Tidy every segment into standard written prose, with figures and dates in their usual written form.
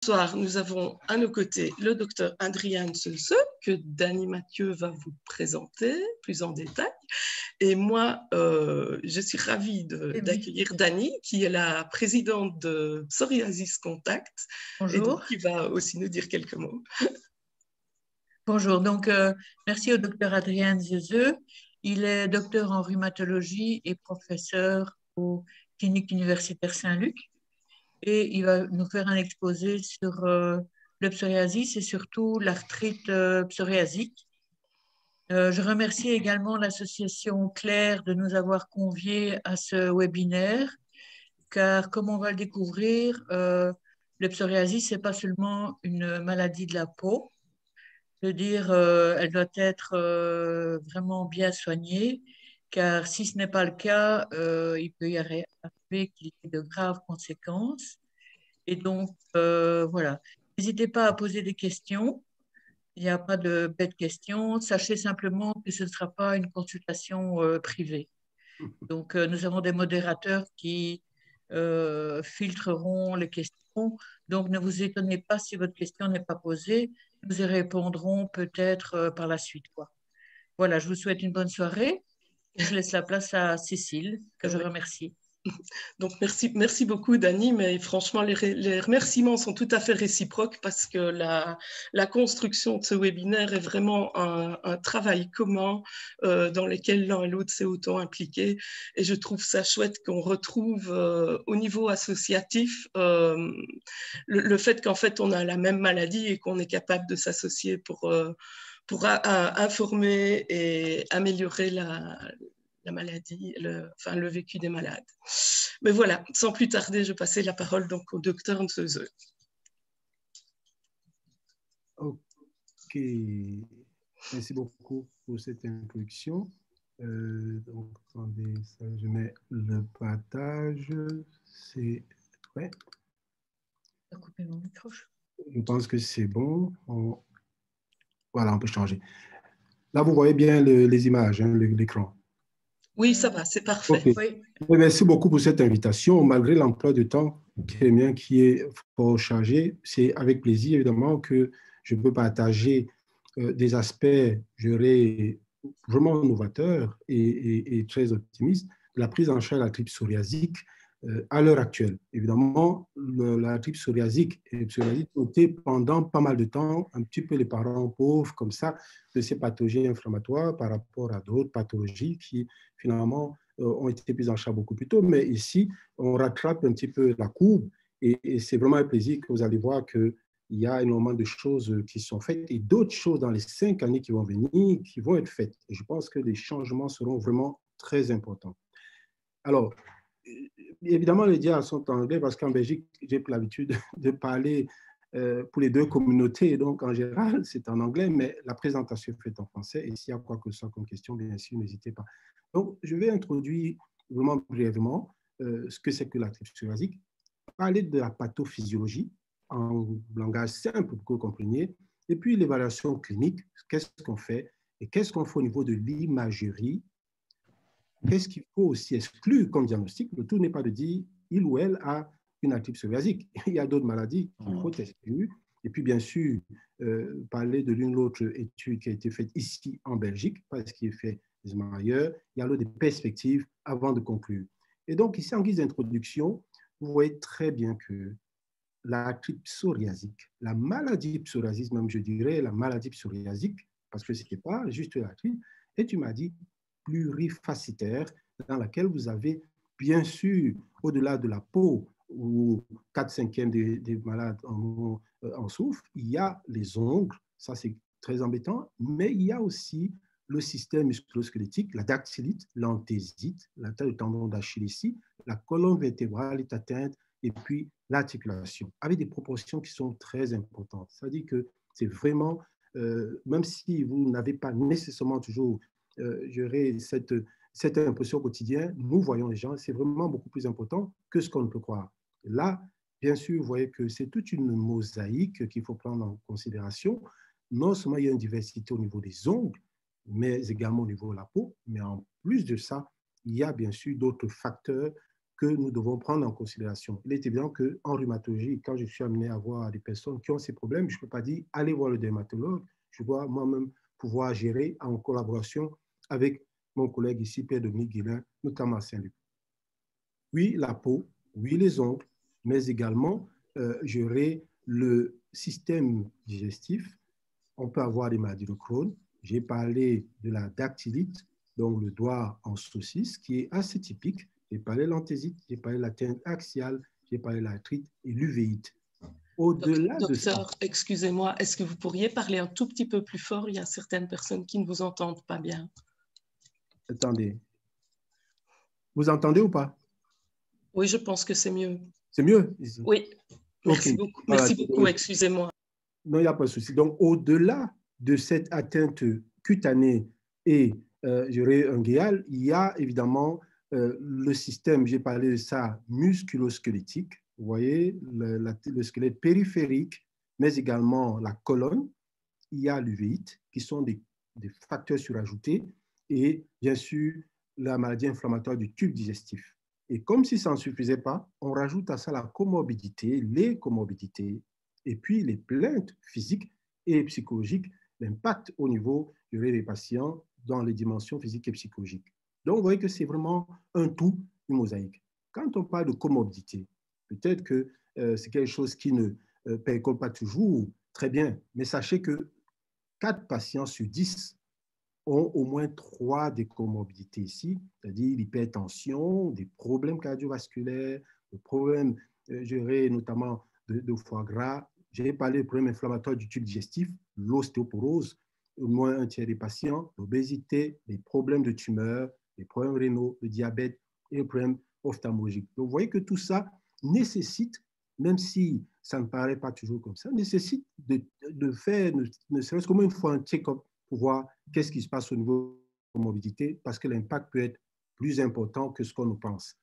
soir, nous avons à nos côtés le docteur Adriaan Seuse, que Dany Mathieu va vous présenter plus en détail. Et moi, je suis ravie d'accueillir Dany, qui est la présidente de Psoriasis Contact. Bonjour. Et donc, qui va aussi nous dire quelques mots. Bonjour. Donc, merci au docteur Adriaan Seuse. Il est docteur en rhumatologie et professeur aux cliniques universitaires Saint-Luc. Et il va nous faire un exposé sur le psoriasis et surtout l'arthrite psoriasique. Je remercie également l'association Claire de nous avoir conviés à ce webinaire, car comme on va le découvrir, le psoriasis, ce n'est pas seulement une maladie de la peau. Je veux dire, elle doit être vraiment bien soignée, car si ce n'est pas le cas, il peut y arriver qu'il y ait de graves conséquences. Et donc, voilà. N'hésitez pas à poser des questions. Il n'y a pas de bêtes questions. Sachez simplement que ce ne sera pas une consultation privée. Donc, nous avons des modérateurs qui filtreront les questions. Donc, ne vous étonnez pas si votre question n'est pas posée. Nous y répondrons peut-être par la suite, quoi. Voilà, je vous souhaite une bonne soirée. Je laisse la place à Cécile, que je remercie. Donc, merci beaucoup, Dany, mais franchement, les remerciements sont tout à fait réciproques parce que la construction de ce webinaire est vraiment un travail commun dans lequel l'un et l'autre s'est autant impliqué. Et je trouve ça chouette qu'on retrouve au niveau associatif le fait qu'en fait, on a la même maladie et qu'on est capable de s'associer pour informer et améliorer la maladie, le vécu des malades. Mais voilà, sans plus tarder, je passais la parole donc au docteur Seuse. Ok, merci beaucoup pour cette introduction. Donc, attendez, ça, je mets le partage. C'est prêt? Couper mon micro. Je pense que c'est bon. Voilà, on peut changer. Là, vous voyez bien les images, hein, l'écran. Oui, ça va, c'est parfait. Okay. Oui. Merci beaucoup pour cette invitation. Malgré l'emploi de temps qui est fort chargé, c'est avec plaisir, évidemment, que je peux partager des aspects, je dirais, vraiment novateurs et très optimistes de la prise en charge de l'arthrite psoriasique à l'heure actuelle. Évidemment, l'arthrite psoriasique est notée pendant pas mal de temps, un petit peu les parents pauvres, comme ça, de ces pathologies inflammatoires par rapport à d'autres pathologies qui, finalement, ont été prises en charge beaucoup plus tôt. Mais ici, on rattrape un petit peu la courbe et c'est vraiment un plaisir que vous allez voir qu'il y a énormément de choses qui sont faites et d'autres choses dans les 5 années qui vont venir qui vont être faites. Et je pense que les changements seront vraiment très importants. Alors, évidemment, les dias sont en anglais parce qu'en Belgique, j'ai l'habitude de parler pour les deux communautés. Donc, en général, c'est en anglais, mais la présentation est faite en français. Et s'il y a quoi que ce soit comme question, bien sûr, n'hésitez pas. Donc, je vais introduire vraiment brièvement ce que c'est que l'arthrite psoriasique, parler de la pathophysiologie en langage simple pour que vous compreniez, et puis l'évaluation clinique, qu'est-ce qu'on fait et qu'est-ce qu'on fait au niveau de l'imagerie. Qu'est-ce qu'il faut aussi exclure comme diagnostic? Le tout n'est pas de dire il ou elle a une arthrite psoriasique. Il y a d'autres maladies qu'il faut exclure. Et puis, bien sûr, parler de l'une ou l'autre étude qui a été faite ici en Belgique, pas ce qui est fait ailleurs. Il y a des perspectives avant de conclure. Et donc, ici, en guise d'introduction, vous voyez très bien que l'arthrite psoriasique, la maladie psoriasique, même je dirais la maladie psoriasique, parce que ce n'était pas juste l'arthrite, est une maladie plurifacétaire dans laquelle vous avez, bien sûr, au-delà de la peau, où 4/5 des malades en souffrent, il y a les ongles, ça c'est très embêtant, mais il y a aussi le système musculo-squelettique, la dactylite, l'anthésite, la taille du tendon d'Achille ici, la colonne vertébrale est atteinte, et puis l'articulation, avec des proportions qui sont très importantes. C'est-à-dire que c'est vraiment, même si vous n'avez pas nécessairement toujours cette impression quotidienne, nous voyons les gens, c'est vraiment beaucoup plus important que ce qu'on ne peut croire. Là, bien sûr, vous voyez que c'est toute une mosaïque qu'il faut prendre en considération. Non seulement il y a une diversité au niveau des ongles, mais également au niveau de la peau, mais en plus de ça, il y a bien sûr d'autres facteurs que nous devons prendre en considération. Il est évident qu'en rhumatologie, quand je suis amené à voir des personnes qui ont ces problèmes, je ne peux pas dire allez voir le dermatologue. Je dois moi-même pouvoir gérer en collaboration avec mon collègue ici, Pierre-Dominique Guillain, notamment à Saint-Luc. Oui, la peau, oui, les ongles, mais également gérer le système digestif. On peut avoir des maladies de Crohn. J'ai parlé de la dactylite, donc le doigt en saucisse, qui est assez typique. J'ai parlé de l'anthésite, j'ai parlé de la teinte axiale, j'ai parlé de l'arthrite et l'uvéite. Au-delà de ça... Docteur, excusez-moi, est-ce que vous pourriez parler un tout petit peu plus fort? Il y a certaines personnes qui ne vous entendent pas bien. Attendez. Vous entendez ou pas? Oui, je pense que c'est mieux. C'est mieux ici? Oui, merci Okay. beaucoup. Merci beaucoup, excusez-moi. Non, il n'y a pas de souci. Donc, au-delà de cette atteinte cutanée et un guéal, il y a évidemment le système, j'ai parlé de ça, musculo-squelettique. Vous voyez, le squelette périphérique, mais également la colonne. Il y a l'uvéite, qui sont des facteurs surajoutés, et bien sûr, la maladie inflammatoire du tube digestif. Et comme si ça ne suffisait pas, on rajoute à ça la comorbidité, les comorbidités, et puis les plaintes physiques et psychologiques, l'impact au niveau des patients dans les dimensions physiques et psychologiques. Donc, vous voyez que c'est vraiment un tout, une mosaïque. Quand on parle de comorbidité, peut-être que c'est quelque chose qui ne percole pas toujours très bien, mais sachez que 4 patients sur 10 ont au moins 3 des comorbidités ici, c'est-à-dire l'hypertension, des problèmes cardiovasculaires, des problèmes gérés notamment de foie gras. J'ai parlé des problèmes inflammatoires du tube digestif, l'ostéoporose, au moins un tiers des patients, l'obésité, les problèmes de tumeur, les problèmes rénaux, le diabète et les problèmes ophtalmologiques. Donc, vous voyez que tout ça nécessite, même si ça ne paraît pas toujours comme ça, nécessite de faire, ne serait-ce qu'au moins une fois un check-up pour voir qu'est-ce qui se passe au niveau de la morbidité, parce que l'impact peut être plus important que ce qu'on nous pense.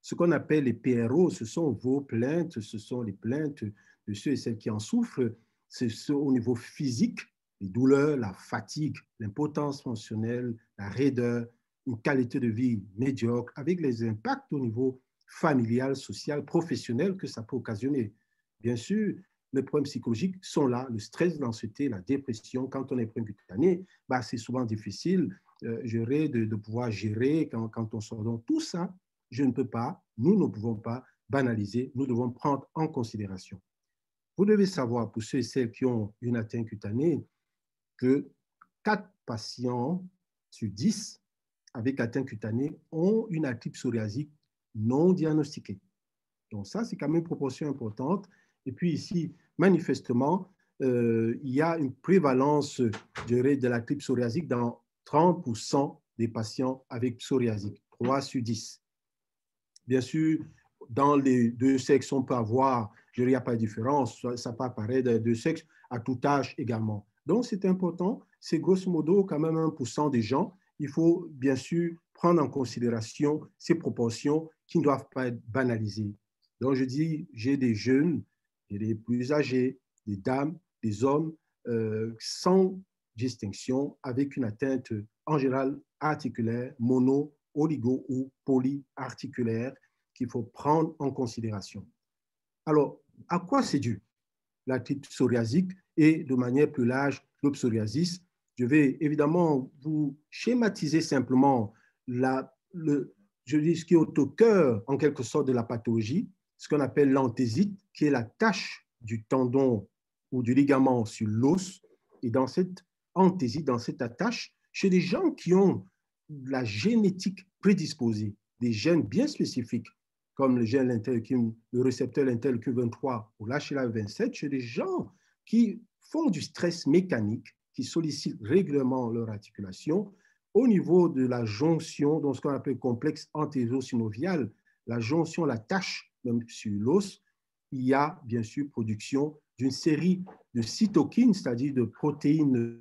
Ce qu'on appelle les PRO, ce sont vos plaintes, ce sont les plaintes de ceux et celles qui en souffrent, c'est au niveau physique, les douleurs, la fatigue, l'impotence fonctionnelle, la raideur, une qualité de vie médiocre, avec les impacts au niveau familial, social, professionnel que ça peut occasionner. Bien sûr, les problèmes psychologiques sont là, le stress, l'anxiété, la dépression. Quand on est problème cutané, bah, c'est souvent difficile de pouvoir gérer quand on sort. Donc, tout ça, je ne peux pas, nous ne pouvons pas banaliser, nous devons prendre en considération. Vous devez savoir, pour ceux et celles qui ont une atteinte cutanée, que 4 patients sur 10 avec atteinte cutanée ont une arthrite psoriasique non diagnostiquée. Donc ça, c'est quand même une proportion importante. Et puis ici, manifestement, il y a une prévalence de l'arthrite psoriasique dans 30% des patients avec psoriasique, 3 sur 10. Bien sûr, dans les deux sexes, on peut avoir, il n'y a pas de différence, ça peut apparaître dans les deux sexes à tout âge également. Donc, c'est important, c'est grosso modo quand même 1% des gens. Il faut bien sûr prendre en considération ces proportions qui ne doivent pas être banalisées. Donc, je dis, j'ai des jeunes, j'ai des plus âgés, des dames, des hommes, sans distinction, avec une atteinte en général articulaire, mono, oligo ou polyarticulaire qu'il faut prendre en considération. Alors, à quoi c'est dû l'arthrite psoriasique et de manière plus large le psoriasis? Je vais évidemment vous schématiser simplement ce qui est au cœur en quelque sorte de la pathologie, ce qu'on appelle l'anthésite, qui est la tache du tendon ou du ligament sur l'os. Et dans cette anthésite, dans cette attache, chez des gens qui ont la génétique prédisposée, des gènes bien spécifiques, comme le gène l'interleukine, le récepteur l'interleukine 23 ou l'HLA27, chez des gens qui font du stress mécanique, qui sollicitent régulièrement leur articulation, au niveau de la jonction, dans ce qu'on appelle complexe antéro-synovial, la jonction, la tache même sur l'os, il y a bien sûr production d'une série de cytokines, c'est-à-dire de protéines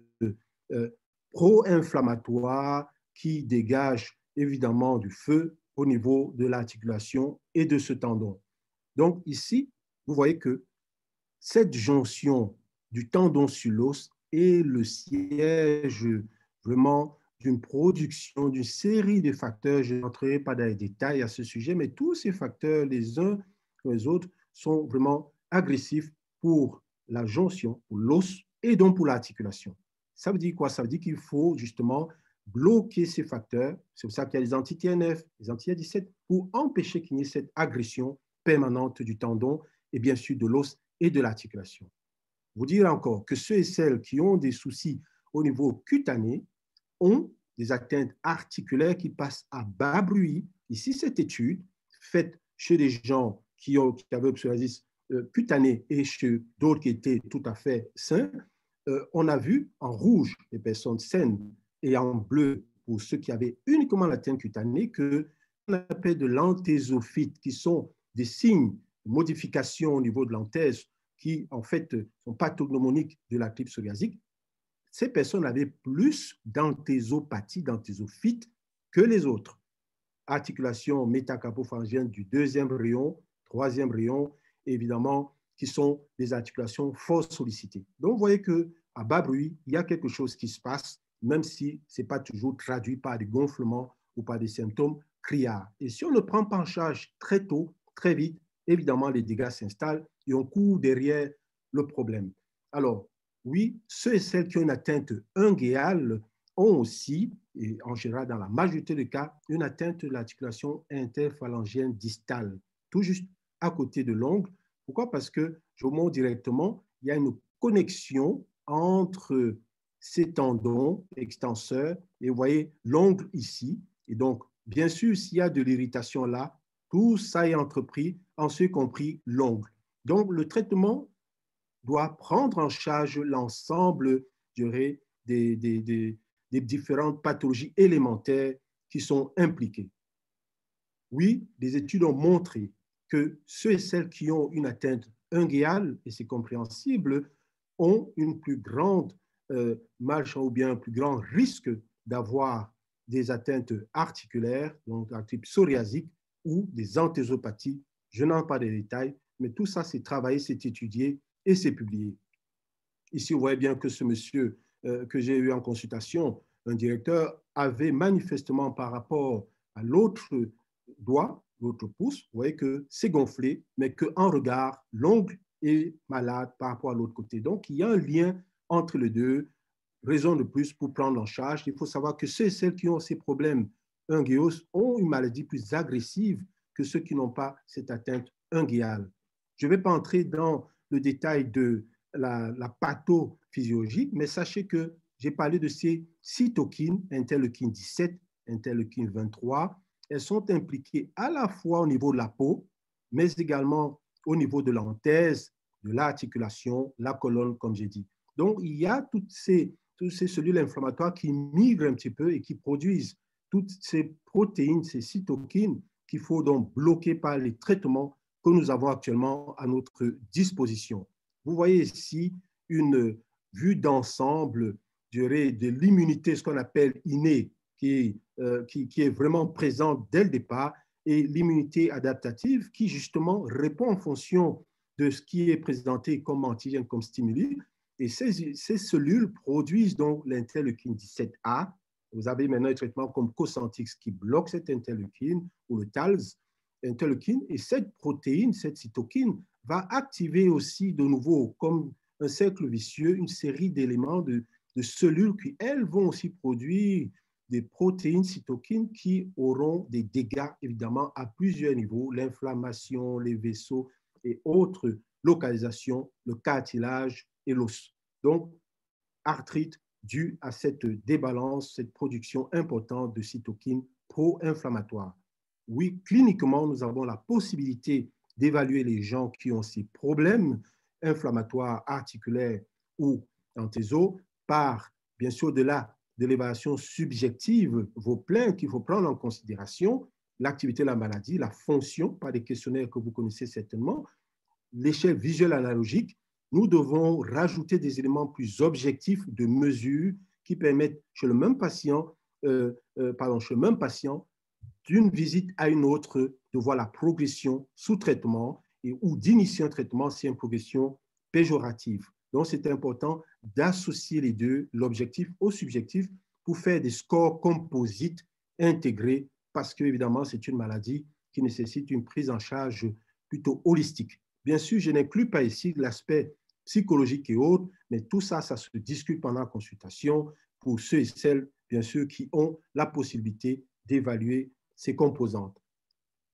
pro-inflammatoires qui dégagent évidemment du feu au niveau de l'articulation et de ce tendon. Donc ici, vous voyez que cette jonction du tendon sur l'os est le siège vraiment d'une production, d'une série de facteurs. Je n'entrerai pas dans les détails à ce sujet, mais tous ces facteurs, les uns les autres, sont vraiment agressifs pour la jonction, pour l'os et donc pour l'articulation. Ça veut dire quoi? Ça veut dire qu'il faut justement bloquer ces facteurs. C'est pour ça qu'il y a les anti-TNF, les anti-A17, pour empêcher qu'il y ait cette agression permanente du tendon et bien sûr de l'os et de l'articulation. Vous dire encore que ceux et celles qui ont des soucis au niveau cutané ont des atteintes articulaires qui passent à bas bruit. Ici, cette étude faite chez des gens qui avaient un psoriasis cutané et chez d'autres qui étaient tout à fait sains, on a vu en rouge les personnes saines et en bleu pour ceux qui avaient uniquement l'atteinte cutanée que on appelle de l'anthésophyte, qui sont des signes de modification au niveau de l'anthèse qui, en fait, sont pathognomoniques de l'arthrite psoriasique. Ces personnes avaient plus d'anthésopathie, d'anthésophyte que les autres. Articulation métacarpopharyngienne du deuxième rayon, troisième rayon, évidemment, qui sont des articulations fort sollicitées. Donc, vous voyez qu'à bas bruit, il y a quelque chose qui se passe, même si ce n'est pas toujours traduit par des gonflements ou par des symptômes criards. Et si on ne prend pas en charge très tôt, très vite, évidemment, les dégâts s'installent et on court derrière le problème. Alors, oui, ceux et celles qui ont une atteinte unguéale ont aussi, et en général dans la majorité des cas, une atteinte de l'articulation interphalangienne distale, tout juste à côté de l'ongle. Pourquoi? Parce que, je vous montre directement, il y a une connexion entre ces tendons extenseurs, et vous voyez l'ongle ici, et donc, bien sûr, s'il y a de l'irritation là, tout ça est entrepris, en ce compris l'ongle. Donc, le traitement doit prendre en charge l'ensemble, je dirais, des différentes pathologies élémentaires qui sont impliquées. Oui, des études ont montré que ceux et celles qui ont une atteinte unguéale, et c'est compréhensible, ont une plus grande marge ou bien un plus grand risque d'avoir des atteintes articulaires, donc l'arthrite psoriasique ou des anthésopathies. Je n'en parle pas des détails, mais tout ça, c'est travaillé, c'est étudié et c'est publié. Ici, vous voyez bien que ce monsieur que j'ai eu en consultation, un directeur, avait manifestement par rapport à l'autre doigt, l'autre pouce, vous voyez que c'est gonflé, mais qu'en regard, l'ongle est malade par rapport à l'autre côté. Donc, il y a un lien entre les deux, raison de plus pour prendre en charge. Il faut savoir que ceux et celles qui ont ces problèmes unguéaux ont une maladie plus agressive que ceux qui n'ont pas cette atteinte unguéale. Je ne vais pas entrer dans le détail de la pathophysiologie, mais sachez que j'ai parlé de ces cytokines, interleukine 17, interleukine 23. Elles sont impliquées à la fois au niveau de la peau, mais également au niveau de l'anthèse, de l'articulation, la colonne, comme j'ai dit. Donc, il y a toutes ces cellules inflammatoires qui migrent un petit peu et qui produisent toutes ces protéines, ces cytokines qu'il faut donc bloquer par les traitements que nous avons actuellement à notre disposition. Vous voyez ici une vue d'ensemble de l'immunité, ce qu'on appelle innée, qui est vraiment présente dès le départ, et l'immunité adaptative qui justement répond en fonction de ce qui est présenté comme antigène, comme stimuli. Et ces cellules produisent donc l'interleukine 17A. Vous avez maintenant un traitement comme Cosentyx qui bloque cette interleukine, ou le TALS, interleukine, et cette protéine, cette cytokine, va activer aussi de nouveau, comme un cercle vicieux, une série d'éléments de cellules qui, elles, vont aussi produire des protéines cytokines qui auront des dégâts, évidemment, à plusieurs niveaux, l'inflammation, les vaisseaux et autres localisations, le cartilage et l'os. Donc, arthrite due à cette débalance, cette production importante de cytokines pro-inflammatoires. Oui, cliniquement, nous avons la possibilité d'évaluer les gens qui ont ces problèmes inflammatoires articulaires ou anthéso par, bien sûr, de l'évaluation subjective, vos plaintes qu'il faut prendre en considération, l'activité de la maladie, la fonction, par des questionnaires que vous connaissez certainement, l'échelle visuelle analogique. Nous devons rajouter des éléments plus objectifs de mesure qui permettent chez le même patient, d'une visite à une autre, de voir la progression sous traitement ou d'initier un traitement si une progression péjorative. Donc, c'est important d'associer les deux, l'objectif au subjectif, pour faire des scores composites intégrés parce qu'évidemment, c'est une maladie qui nécessite une prise en charge plutôt holistique. Bien sûr, je n'inclus pas ici l'aspect psychologique et autres, mais tout ça, ça se discute pendant la consultation pour ceux et celles, bien sûr, qui ont la possibilité d'évaluer ces composantes.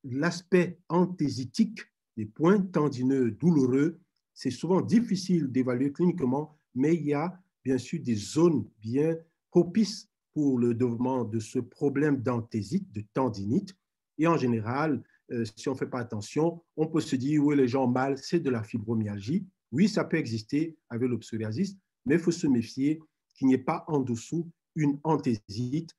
L'aspect anthésitique des points tendineux douloureux, c'est souvent difficile d'évaluer cliniquement, mais il y a bien sûr des zones bien propices pour le développement de ce problème d'anthésite, de tendinite. Et en général, si on ne fait pas attention, on peut se dire, oui, les gens ont mal, c'est de la fibromyalgie. Oui, ça peut exister avec le psoriasis, mais il faut se méfier qu'il n'y ait pas en dessous une anthésite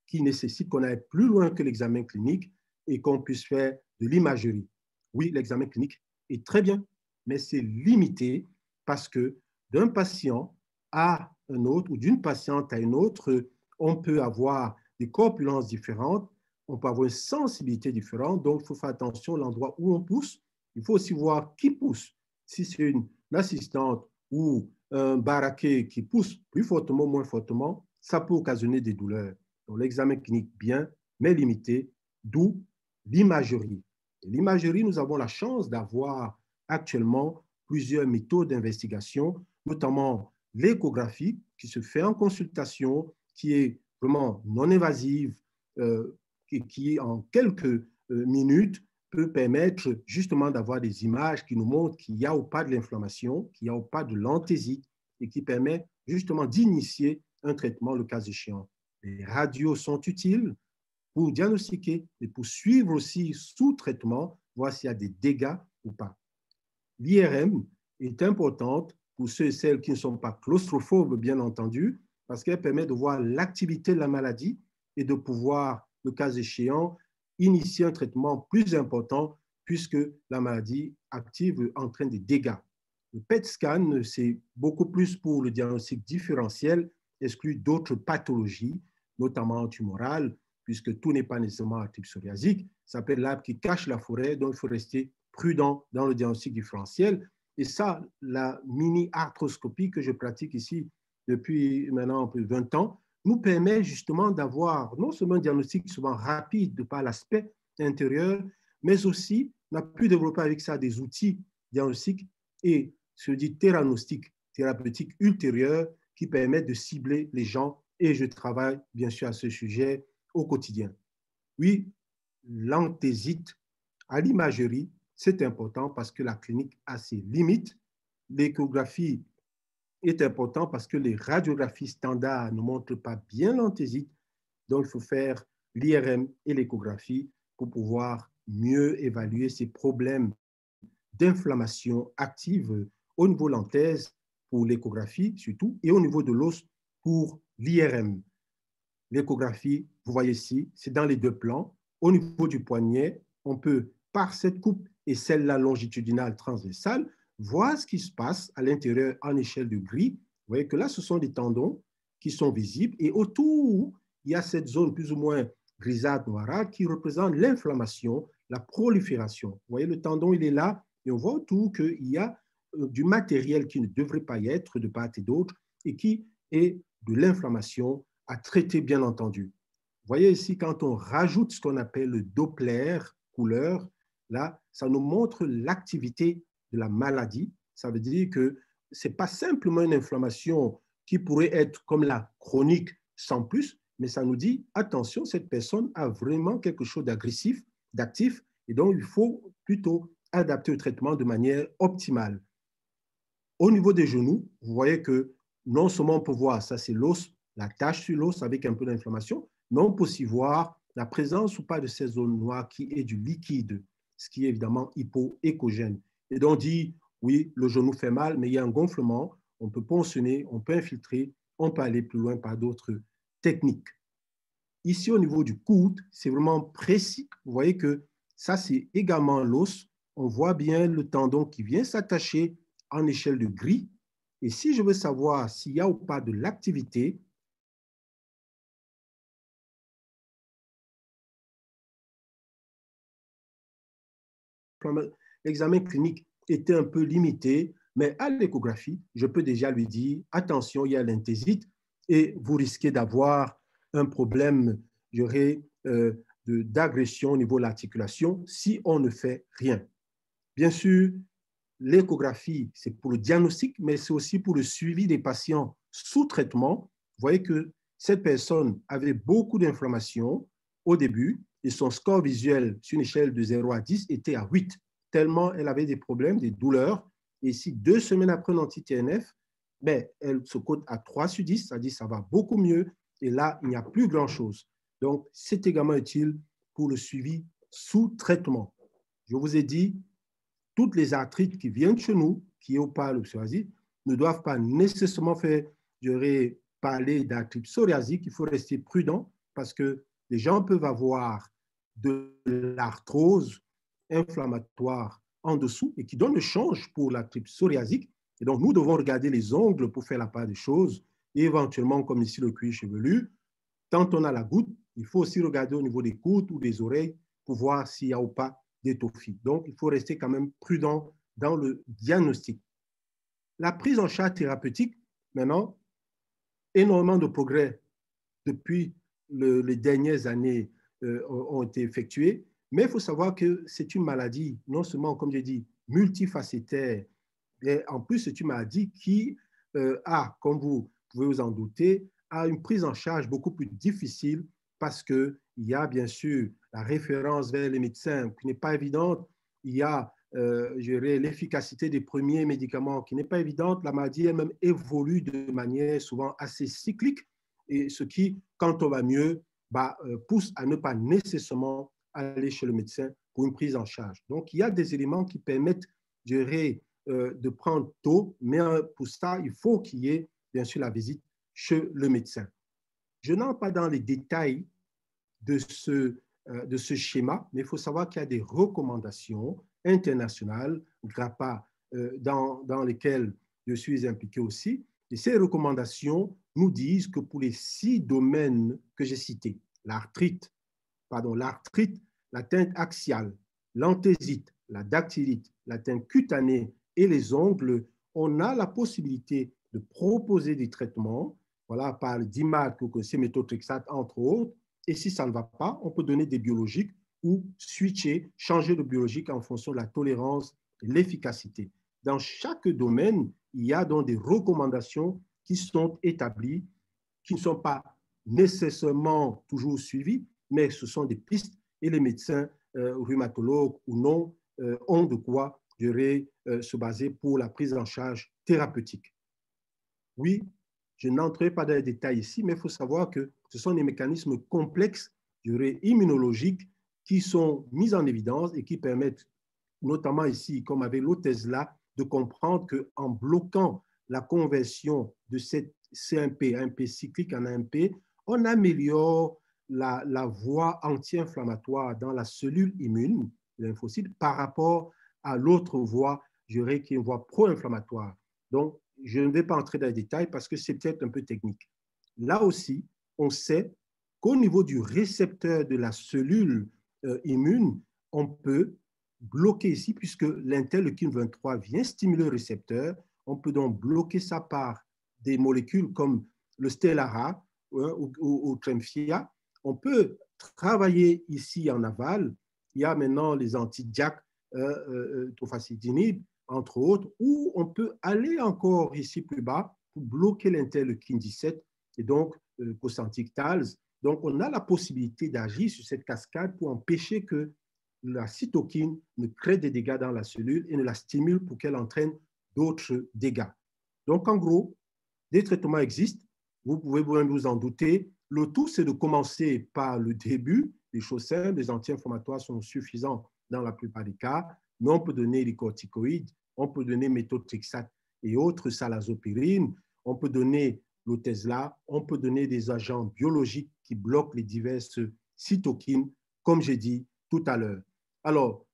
qui nécessite qu'on aille plus loin que l'examen clinique et qu'on puisse faire de l'imagerie. Oui, l'examen clinique est très bien, mais c'est limité parce que d'un patient à un autre ou d'une patiente à une autre, on peut avoir des corpulences différentes, on peut avoir une sensibilité différente, donc il faut faire attention à l'endroit où on pousse. Il faut aussi voir qui pousse. Si c'est une assistante ou un baraquet qui pousse plus fortement, moins fortement, ça peut occasionner des douleurs. Donc l'examen clinique bien, mais limité, d'où l'imagerie. L'imagerie, nous avons la chance d'avoir actuellement plusieurs méthodes d'investigation, notamment l'échographie qui se fait en consultation, qui est vraiment non invasive, qui en quelques minutes peut permettre justement d'avoir des images qui nous montrent qu'il y a ou pas de l'inflammation, qu'il y a ou pas de l'anthésite et qui permet justement d'initier un traitement le cas échéant. Les radios sont utiles pour diagnostiquer et pour suivre aussi sous traitement, voir s'il y a des dégâts ou pas. L'IRM est importante pour ceux et celles qui ne sont pas claustrophobes, bien entendu, parce qu'elle permet de voir l'activité de la maladie et de pouvoir, le cas échéant, initier un traitement plus important puisque la maladie active entraîne des dégâts. Le PET scan, c'est beaucoup plus pour le diagnostic différentiel, exclut d'autres pathologies, notamment tumorales, puisque tout n'est pas nécessairement à type psoriasique. Ça peut être l'arbre qui cache la forêt, donc il faut rester prudent dans le diagnostic différentiel. Et ça, la mini-arthroscopie que je pratique ici depuis maintenant plus de 20 ans, nous permet justement d'avoir non seulement un diagnostic souvent rapide de par l'aspect intérieur, mais aussi on a pu développer avec ça des outils diagnostiques et se dit théranostiques, thérapeutiques ultérieurs qui permettent de cibler les gens. Et je travaille bien sûr à ce sujet au quotidien. Oui, l'anthésite à l'imagerie, c'est important parce que la clinique a ses limites. L'échographie est important parce que les radiographies standards ne montrent pas bien l'anthésite. Donc, il faut faire l'IRM et l'échographie pour pouvoir mieux évaluer ces problèmes d'inflammation active au niveau de l'anthèse pour l'échographie surtout et au niveau de l'os pour l'IRM. L'échographie, vous voyez ici, c'est dans les deux plans. Au niveau du poignet, on peut, par cette coupe et celle-là longitudinale transversale, voir ce qui se passe à l'intérieur en échelle de gris. Vous voyez que là, ce sont des tendons qui sont visibles et autour, il y a cette zone plus ou moins grisâtre, noirâtre qui représente l'inflammation, la prolifération. Vous voyez, le tendon, il est là et on voit autour qu'il y a du matériel qui ne devrait pas y être de part et d'autre et qui est de l'inflammation à traiter, bien entendu. Vous voyez ici, quand on rajoute ce qu'on appelle le Doppler couleur, là, ça nous montre l'activité de la maladie. Ça veut dire que ce n'est pas simplement une inflammation qui pourrait être comme la chronique sans plus, mais ça nous dit, attention, cette personne a vraiment quelque chose d'agressif, d'actif, et donc il faut plutôt adapter le traitement de manière optimale. Au niveau des genoux, vous voyez que non seulement on peut voir, ça c'est l'os, la tache sur l'os avec un peu d'inflammation, mais on peut aussi voir la présence ou pas de ces zones noires qui est du liquide, ce qui est évidemment hypoéchogène. Et donc on dit, oui, le genou fait mal, mais il y a un gonflement, on peut ponçonner, on peut infiltrer, on peut aller plus loin par d'autres techniques. Ici, au niveau du coude, c'est vraiment précis. Vous voyez que ça, c'est également l'os. On voit bien le tendon qui vient s'attacher en échelle de gris. Et si je veux savoir s'il y a ou pas de l'activité, l'examen clinique était un peu limité, mais à l'échographie, je peux déjà lui dire, attention, il y a l'anthésite et vous risquez d'avoir un problème, je dirais, d'agression au niveau de l'articulation si on ne fait rien. Bien sûr, l'échographie, c'est pour le diagnostic, mais c'est aussi pour le suivi des patients sous traitement. Vous voyez que cette personne avait beaucoup d'inflammation au début et son score visuel sur une échelle de 0 à 10 était à 8, tellement elle avait des problèmes, des douleurs. Et si 2 semaines après un anti-TNF, ben, elle se cote à 3 sur 10, c'est-à-dire ça va beaucoup mieux. Et là, il n'y a plus grand-chose. Donc, c'est également utile pour le suivi sous traitement. Je vous ai dit, toutes les arthrites qui viennent chez nous, qui ont pas le psoriasis, ne doivent pas nécessairement faire, je dirais, parler d'arthrite psoriasique. Il faut rester prudent parce que les gens peuvent avoir de l'arthrose inflammatoire en dessous et qui donne le change pour l'arthrite psoriasique. Et donc, nous devons regarder les ongles pour faire la part des choses et éventuellement, comme ici, le cuir chevelu. Quand on a la goutte, il faut aussi regarder au niveau des coudes ou des oreilles pour voir s'il y a ou pas d'étophie. Donc, il faut rester quand même prudent dans le diagnostic. La prise en charge thérapeutique, maintenant, énormément de progrès depuis les dernières années ont été effectués, mais il faut savoir que c'est une maladie, non seulement, comme j'ai dit, multifacétaire, mais en plus, c'est une maladie qui a, comme vous pouvez vous en douter, a une prise en charge beaucoup plus difficile parce qu'il y a bien sûr la référence vers les médecins qui n'est pas évidente, il y a l'efficacité des premiers médicaments qui n'est pas évidente, la maladie elle-même évolue de manière souvent assez cyclique, et ce qui, quand on va mieux, pousse à ne pas nécessairement aller chez le médecin pour une prise en charge. Donc, il y a des éléments qui permettent de prendre tôt, mais pour ça, il faut qu'il y ait bien sûr la visite chez le médecin. Je n'entre pas dans les détails de ce schéma, mais il faut savoir qu'il y a des recommandations internationales, GRAPPA, dans lesquelles je suis impliqué aussi. Et ces recommandations nous disent que pour les 6 domaines que j'ai cités, l'arthrite, l'atteinte axiale, l'anthésite, la dactylite, l'atteinte cutanée et les ongles, on a la possibilité de proposer des traitements, voilà, par le DIMAT, méthotrexate, entre autres. Et si ça ne va pas, on peut donner des biologiques ou switcher, changer de biologique en fonction de la tolérance et l'efficacité. Dans chaque domaine, il y a donc des recommandations qui sont établies, qui ne sont pas nécessairement toujours suivies, mais ce sont des pistes et les médecins, rhumatologues ou non, ont de quoi se baser pour la prise en charge thérapeutique. Oui, je n'entrerai pas dans les détails ici, mais il faut savoir que ce sont des mécanismes complexes, immunologiques, qui sont mis en évidence et qui permettent, notamment ici, comme avec l'Otezla, de comprendre qu'en bloquant la conversion de cette CMP, AMP cyclique en AMP, on améliore la voie anti-inflammatoire dans la cellule immune, lymphocyte, par rapport à l'autre voie, qui est une voie pro-inflammatoire. Donc, je ne vais pas entrer dans les détails parce que c'est peut-être un peu technique. Là aussi, on sait qu'au niveau du récepteur de la cellule immune, on peut bloquer ici, puisque l'interleukine 23 vient stimuler le récepteur, on peut donc bloquer ça par des molécules comme le Stelara ou Tremfya. On peut travailler ici en aval. Il y a maintenant les anti-JAK, tofacitinib, entre autres, ou on peut aller encore ici plus bas pour bloquer l'interleukine 17 et donc Cosentyx Talz. Donc, on a la possibilité d'agir sur cette cascade pour empêcher que la cytokine ne crée des dégâts dans la cellule et ne la stimule pour qu'elle entraîne d'autres dégâts. Donc, en gros, des traitements existent. Vous pouvez vous en douter. Le tout, c'est de commencer par le début. Les choses simples, les anti-inflammatoires sont suffisants dans la plupart des cas, mais on peut donner les corticoïdes, on peut donner méthotrexate et autres, salazopyrine, on peut donner l'Otezla, on peut donner des agents biologiques qui bloquent les diverses cytokines, comme j'ai dit tout à l'heure. Alors,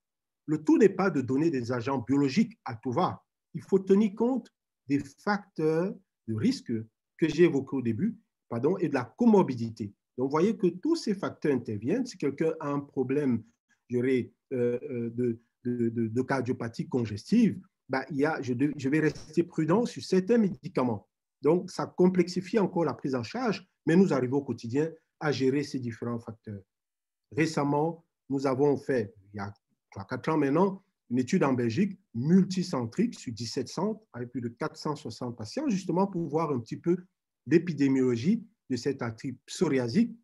le tout n'est pas de donner des agents biologiques à tout va. Il faut tenir compte des facteurs de risque que j'ai évoqués au début, et de la comorbidité. Donc, vous voyez que tous ces facteurs interviennent. Si quelqu'un a un problème de cardiopathie congestive, je vais rester prudent sur certains médicaments. Donc, ça complexifie encore la prise en charge, mais nous arrivons au quotidien à gérer ces différents facteurs. Récemment, nous avons fait, il y a 3-4 ans maintenant, une étude en Belgique multicentrique sur 17 centres avec plus de 460 patients, justement pour voir un petit peu l'épidémiologie de cette arthrite psoriasique.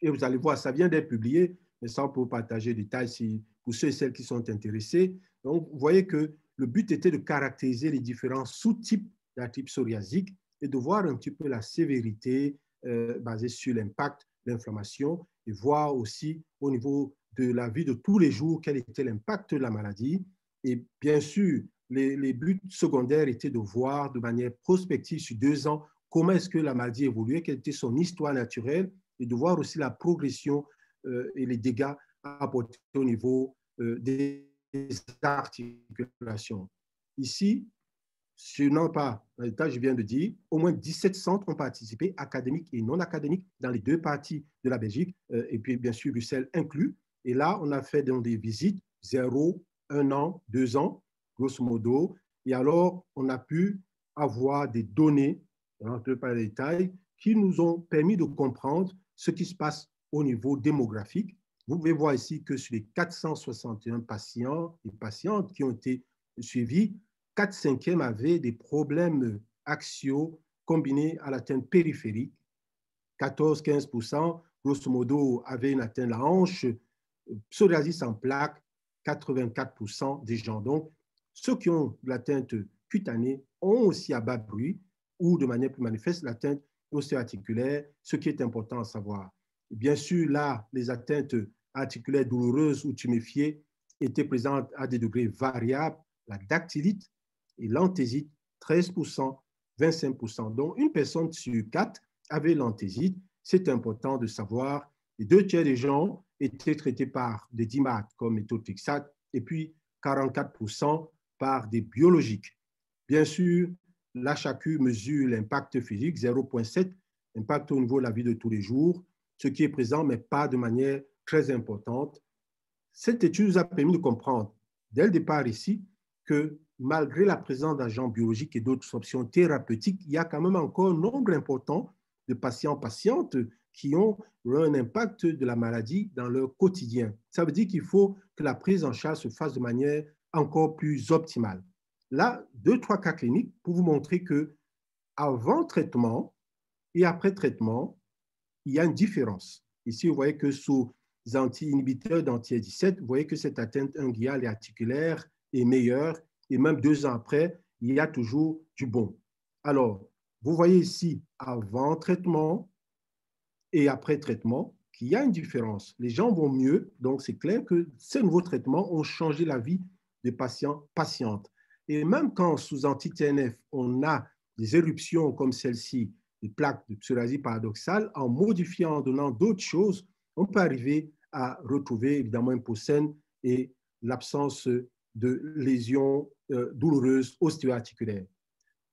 Et vous allez voir, ça vient d'être publié, mais sans pour partager des détails pour ceux et celles qui sont intéressés. Donc, vous voyez que le but était de caractériser les différents sous-types d'arthrite psoriasique et de voir un petit peu la sévérité basée sur l'impact, l'inflammation, et voir aussi au niveau de la vie de tous les jours quel était l'impact de la maladie. Et bien sûr, les buts secondaires étaient de voir de manière prospective sur 2 ans comment est-ce que la maladie évoluait, quelle était son histoire naturelle, et de voir aussi la progression et les dégâts apportés au niveau des articulations. Ici, non pas dans l'état je viens de dire, au moins 17 centres ont participé, académiques et non académiques, dans les 2 parties de la Belgique, et puis bien sûr Bruxelles inclus. Et là, on a fait donc des visites 0, 1 an, 2 ans, grosso modo. Et alors, on a pu avoir des données, je ne rentre pas dans les détails, qui nous ont permis de comprendre ce qui se passe au niveau démographique. Vous pouvez voir ici que sur les 461 patients et patientes qui ont été suivis, 4/5 avaient des problèmes axiaux combinés à l'atteinte périphérique. 14-15%, grosso modo, avaient une atteinte de la hanche. Psoriasis en plaques, 84% des gens. Donc, ceux qui ont l'atteinte cutanée ont aussi à bas bruit ou de manière plus manifeste l'atteinte ostéo-articulaire, ce qui est important à savoir. Bien sûr, là, les atteintes articulaires douloureuses ou tuméfiées étaient présentes à des degrés variables. La dactylite et l'anthésite, 13%, 25%. Donc, une personne sur 4 avait l'anthésite. C'est important de savoir. Les 2/3 des gens étaient traités par des DIMAT comme méthotrexate et puis 44% par des biologiques. Bien sûr, l'HAQ mesure l'impact physique, 0,7, impact au niveau de la vie de tous les jours, ce qui est présent, mais pas de manière très importante. Cette étude nous a permis de comprendre, dès le départ ici, que malgré la présence d'agents biologiques et d'autres options thérapeutiques, il y a quand même encore un nombre important de patients-patientes qui ont un impact de la maladie dans leur quotidien. Ça veut dire qu'il faut que la prise en charge se fasse de manière encore plus optimale. Là, 2-3 cas cliniques pour vous montrer que avant traitement et après traitement, il y a une différence. Ici, vous voyez que sous anti-inhibiteurs d'anti-17, vous voyez que cette atteinte unguiale et articulaire est meilleure, et même 2 ans après, il y a toujours du bon. Alors, vous voyez ici, avant traitement et après traitement, qu'il y a une différence. Les gens vont mieux, donc c'est clair que ces nouveaux traitements ont changé la vie des patients, patientes. Et même quand sous anti-TNF, on a des éruptions comme celle-ci, des plaques de psoriasie paradoxale, en modifiant, en donnant d'autres choses, on peut arriver à retrouver évidemment une peau saine et l'absence de lésions douloureuses ostéo-articulaires.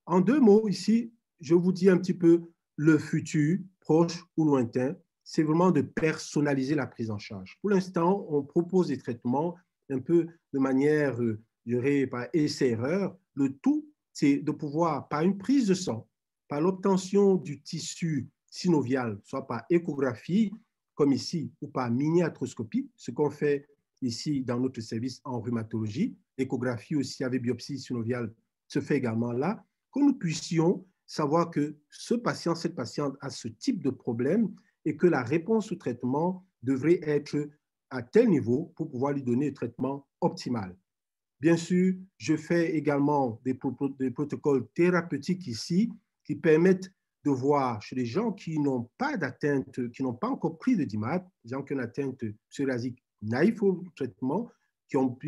En 2 mots, ici, je vous dis un petit peu le futur, proche ou lointain, c'est vraiment de personnaliser la prise en charge. Pour l'instant, on propose des traitements un peu de manière, je dirais, par essai-erreur. Le tout, c'est de pouvoir, par une prise de sang, par l'obtention du tissu synovial, soit par échographie, comme ici, ou par mini-arthroscopie, ce qu'on fait ici dans notre service en rhumatologie. L'échographie aussi avec biopsie synoviale se fait également là, que nous puissions savoir que ce patient, cette patiente a ce type de problème et que la réponse au traitement devrait être à tel niveau pour pouvoir lui donner le traitement optimal. Bien sûr, je fais également des protocoles thérapeutiques ici qui permettent de voir chez les gens qui n'ont pas d'atteinte, qui n'ont pas encore pris de DIMAT, des gens qui ont une atteinte psoriasique naïve au traitement, qui ont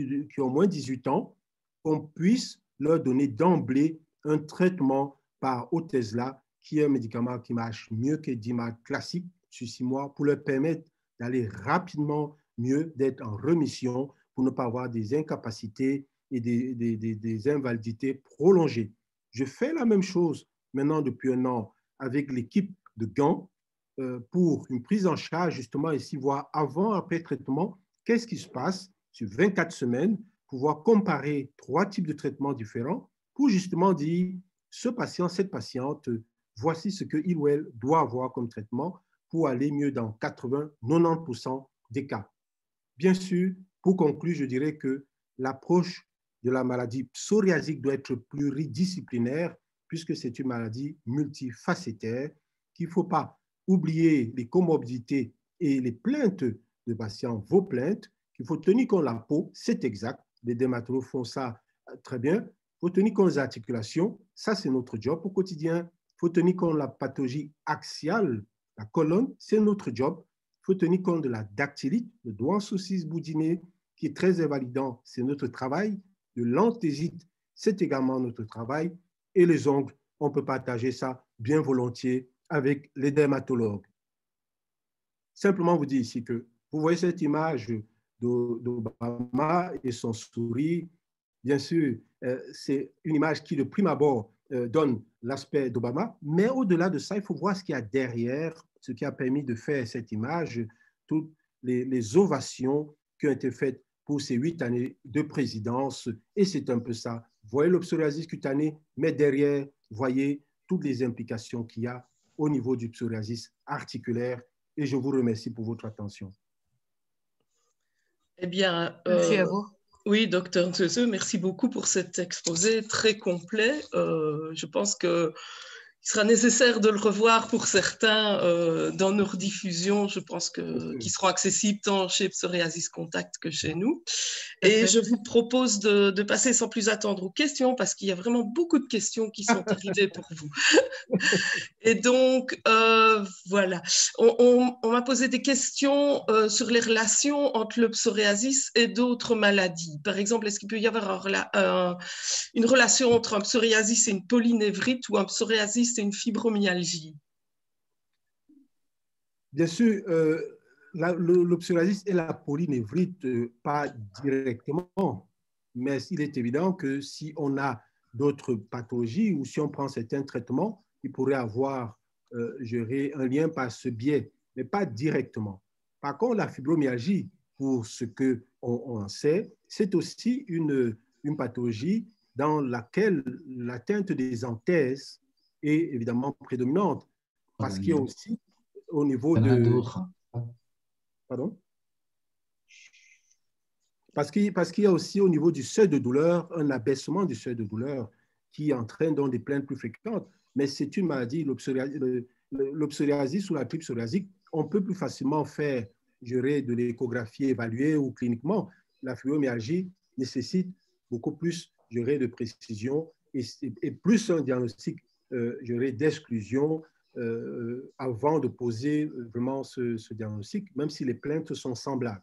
moins de 18 ans, qu'on puisse leur donner d'emblée un traitement par Otezla, qui est un médicament qui marche mieux que DIMAT classique sur 6 mois, pour leur permettre d'aller rapidement mieux, d'être en remission, pour ne pas avoir des incapacités et des invalidités prolongées. Je fais la même chose maintenant depuis 1 an avec l'équipe de Gand pour une prise en charge, justement, ici, voir avant, après traitement, qu'est-ce qui se passe sur 24 semaines, pouvoir comparer 3 types de traitements différents pour justement dire, ce patient, cette patiente, voici ce qu'il ou elle doit avoir comme traitement pour aller mieux dans 80-90% des cas. Bien sûr, pour conclure, je dirais que l'approche de la maladie psoriasique doit être pluridisciplinaire puisque c'est une maladie multifacétaire, qu'il ne faut pas oublier les comorbidités et les plaintes de patients, vos plaintes, qu'il faut tenir compte de la peau, c'est exact, les dermatologues font ça très bien, il faut tenir compte des articulations, ça c'est notre job au quotidien, il faut tenir compte de la pathologie axiale, la colonne, c'est notre job, il faut tenir compte de la dactylite, le doigt en saucisse boudiné, qui est très invalidant, c'est notre travail, de l'anthésite, c'est également notre travail, et les ongles, on peut partager ça bien volontiers avec les dermatologues. Simplement vous dire ici que vous voyez cette image d'Obama et son sourire. Bien sûr, c'est une image qui, de prime abord, donne l'aspect d'Obama, mais au-delà de ça, il faut voir ce qu'il y a derrière, ce qui a permis de faire cette image, toutes les ovations qui ont été faites pour ces 8 années de présidence, et c'est un peu ça. Vous voyez le psoriasis cutané, mais derrière, voyez toutes les implications qu'il y a au niveau du psoriasis articulaire, et je vous remercie pour votre attention. Eh bien, merci à vous. Oui, docteur Ntezeux, merci beaucoup pour cet exposé très complet. Je pense que il sera nécessaire de le revoir pour certains dans nos rediffusions. Je pense qu'ils seront accessibles tant chez Psoriasis Contact que chez nous. Et je vous propose de passer sans plus attendre aux questions parce qu'il y a vraiment beaucoup de questions qui sont arrivées pour vous. Et donc, voilà. On m'a posé des questions sur les relations entre le psoriasis et d'autres maladies. Par exemple, est-ce qu'il peut y avoir une relation entre un psoriasis et une polynévrite ou un psoriasis et une fibromyalgie? Bien sûr, le psoriasis et la polynévrite, pas directement, mais il est évident que si on a d'autres pathologies ou si on prend certains traitements, il pourrait avoir un lien par ce biais, mais pas directement. Par contre, la fibromyalgie, pour ce qu'on en sait, c'est aussi une pathologie dans laquelle l'atteinte des anthèses est évidemment prédominante, parce qu'il y a aussi au niveau de... Pardon? Parce qu'il y a aussi au niveau du seuil de douleur, un abaissement du seuil de douleur qui entraîne donc des plaintes plus fréquentes. Mais c'est une maladie, le psoriasis ou la tripe psoriasique, on peut plus facilement faire, de l'échographie évaluée ou cliniquement. La fibromyalgie nécessite beaucoup plus, de précision et plus un diagnostic, d'exclusion avant de poser vraiment ce diagnostic, même si les plaintes sont semblables.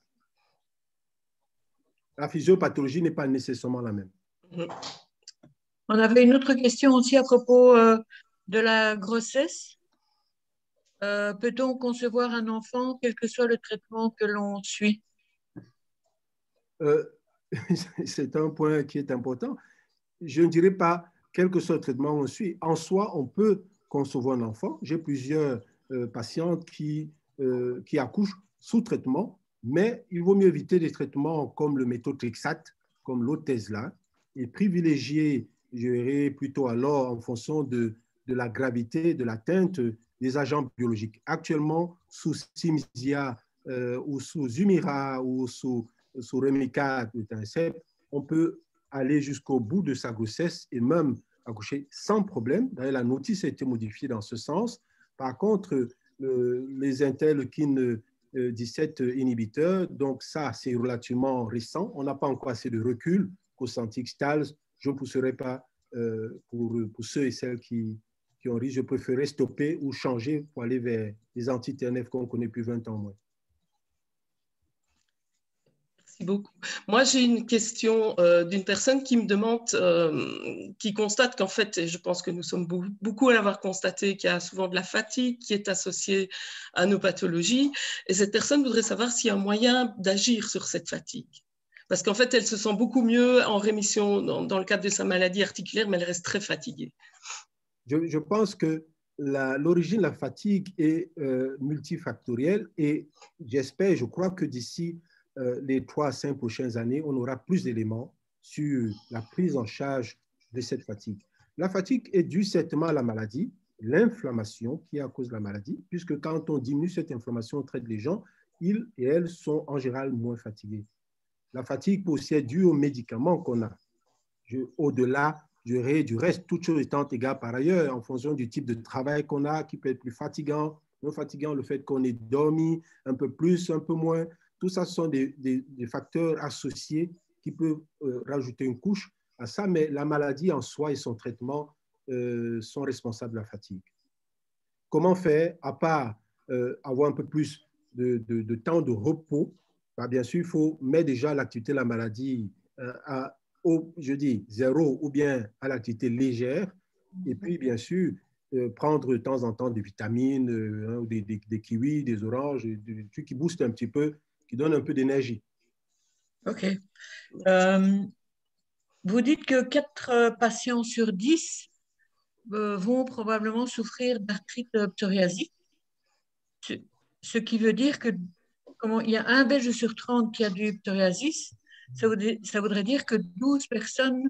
La physiopathologie n'est pas nécessairement la même. On avait une autre question aussi à propos de la grossesse. Peut-on concevoir un enfant, quel que soit le traitement que l'on suit? C'est un point qui est important. Je ne dirais pas quel que soit le traitement qu'on suit. En soi, on peut concevoir un enfant. J'ai plusieurs patientes qui accouchent sous traitement, mais il vaut mieux éviter des traitements comme le méthotrexate, comme l'Otezla, et privilégier, je dirais plutôt alors en fonction de la gravité de l'atteinte des agents biologiques. Actuellement, sous Cimzia ou sous Humira ou sous Remicade, on peut aller jusqu'au bout de sa grossesse et même accoucher sans problème. D'ailleurs, la notice a été modifiée dans ce sens. Par contre, les interleukines 17 inhibiteurs, donc ça, c'est relativement récent. On n'a pas encore assez de recul pour sentir Stals. Je ne pousserai pas pour ceux et celles qui ont risque. Je préférerais stopper ou changer pour aller vers les anti-TNF qu'on connaît depuis 20 ans moins. Merci beaucoup. Moi, j'ai une question d'une personne qui me demande, qui constate qu'en fait, et je pense que nous sommes beaucoup à l'avoir constaté, qu'il y a souvent de la fatigue qui est associée à nos pathologies. Et cette personne voudrait savoir s'il y a un moyen d'agir sur cette fatigue. Parce qu'en fait, elle se sent beaucoup mieux en rémission dans le cadre de sa maladie articulaire, mais elle reste très fatiguée. Je pense que l'origine de la fatigue est multifactorielle et j'espère, je crois que d'ici les 3 à 5 prochaines années, on aura plus d'éléments sur la prise en charge de cette fatigue. La fatigue est due certainement à la maladie, l'inflammation qui est à cause de la maladie, puisque quand on diminue cette inflammation, on traite les gens, ils et elles sont en général moins fatigués. La fatigue peut aussi être due aux médicaments qu'on a. Au-delà du reste, toutes choses étant égales par ailleurs, en fonction du type de travail qu'on a, qui peut être plus fatigant, moins fatigant, le fait qu'on ait dormi un peu plus, un peu moins, tout ça, ce sont des facteurs associés qui peuvent rajouter une couche à ça, mais la maladie en soi et son traitement sont responsables de la fatigue. Comment faire, à part avoir un peu plus de temps de repos? Bah, bien sûr, il faut mettre déjà l'activité de la maladie je dis, zéro ou bien à l'activité légère. Et puis, bien sûr, prendre de temps en temps des vitamines, ou des kiwis, des oranges, des trucs qui boostent un petit peu, qui donnent un peu d'énergie. OK. Vous dites que 4 patients sur 10 vont probablement souffrir d'arthrite psoriasique, ce qui veut dire que il y a un Belge sur 30 qui a du psoriasis, ça voudrait dire que 12 personnes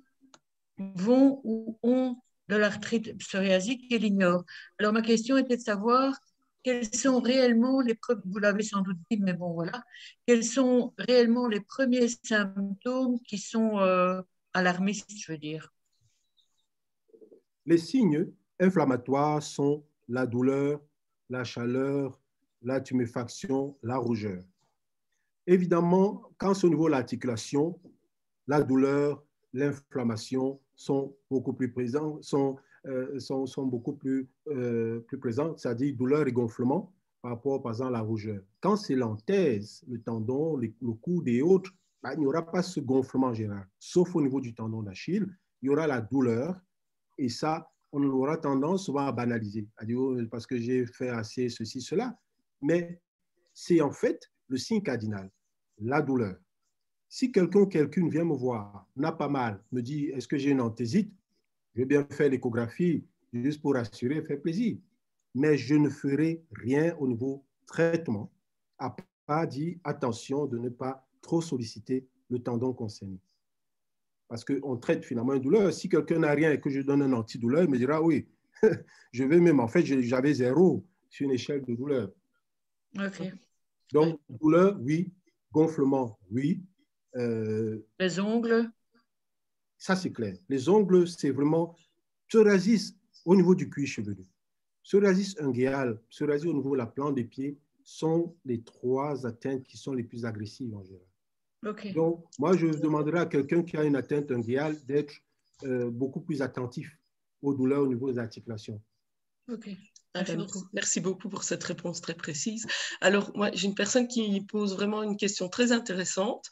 vont ou ont de l'arthrite psoriasique et l'ignorent. Alors ma question était de savoir quels sont réellement vous l'avez sans doute dit, mais bon voilà, quels sont réellement les premiers symptômes qui sont alarmistes, je veux dire. Les signes inflammatoires sont la douleur, la chaleur, la tuméfaction, la rougeur. Évidemment, quand c'est au niveau de l'articulation, la douleur, l'inflammation sont beaucoup plus présents, sont beaucoup plus présentes, c'est-à-dire douleur et gonflement par rapport, par exemple, à la rougeur. Quand c'est l'anthèse, le tendon, le coude et autres, bah, il n'y aura pas ce gonflement en général, sauf au niveau du tendon d'Achille. Il y aura la douleur et ça, on aura tendance souvent à banaliser, à dire oh, parce que j'ai fait assez ceci, cela. Mais c'est en fait le signe cardinal, la douleur. Si quelqu'une vient me voir, n'a pas mal, me dit est-ce que j'ai une anthésite, je vais bien faire l'échographie juste pour assurer, faire plaisir. Mais je ne ferai rien au niveau traitement, à part dire attention de ne pas trop solliciter le tendon concerné. Parce qu'on traite finalement une douleur. Si quelqu'un n'a rien et que je donne un antidouleur, il me dira oui, je vais même, en fait, j'avais 0 sur une échelle de douleur. Okay. Donc, douleur, oui. Gonflement, oui. Les ongles? Ça, c'est clair. Les ongles, c'est vraiment psoriasis au niveau du cuir chevelu. Psoriasis unguéal, psoriasis au niveau de la plante des pieds sont les 3 atteintes qui sont les plus agressives en général. Okay. Donc, moi, je demanderais à quelqu'un qui a une atteinte unguéale d'être beaucoup plus attentif aux douleurs au niveau des articulations. OK. Merci beaucoup pour cette réponse très précise. Alors, moi, j'ai une personne qui pose vraiment une question très intéressante.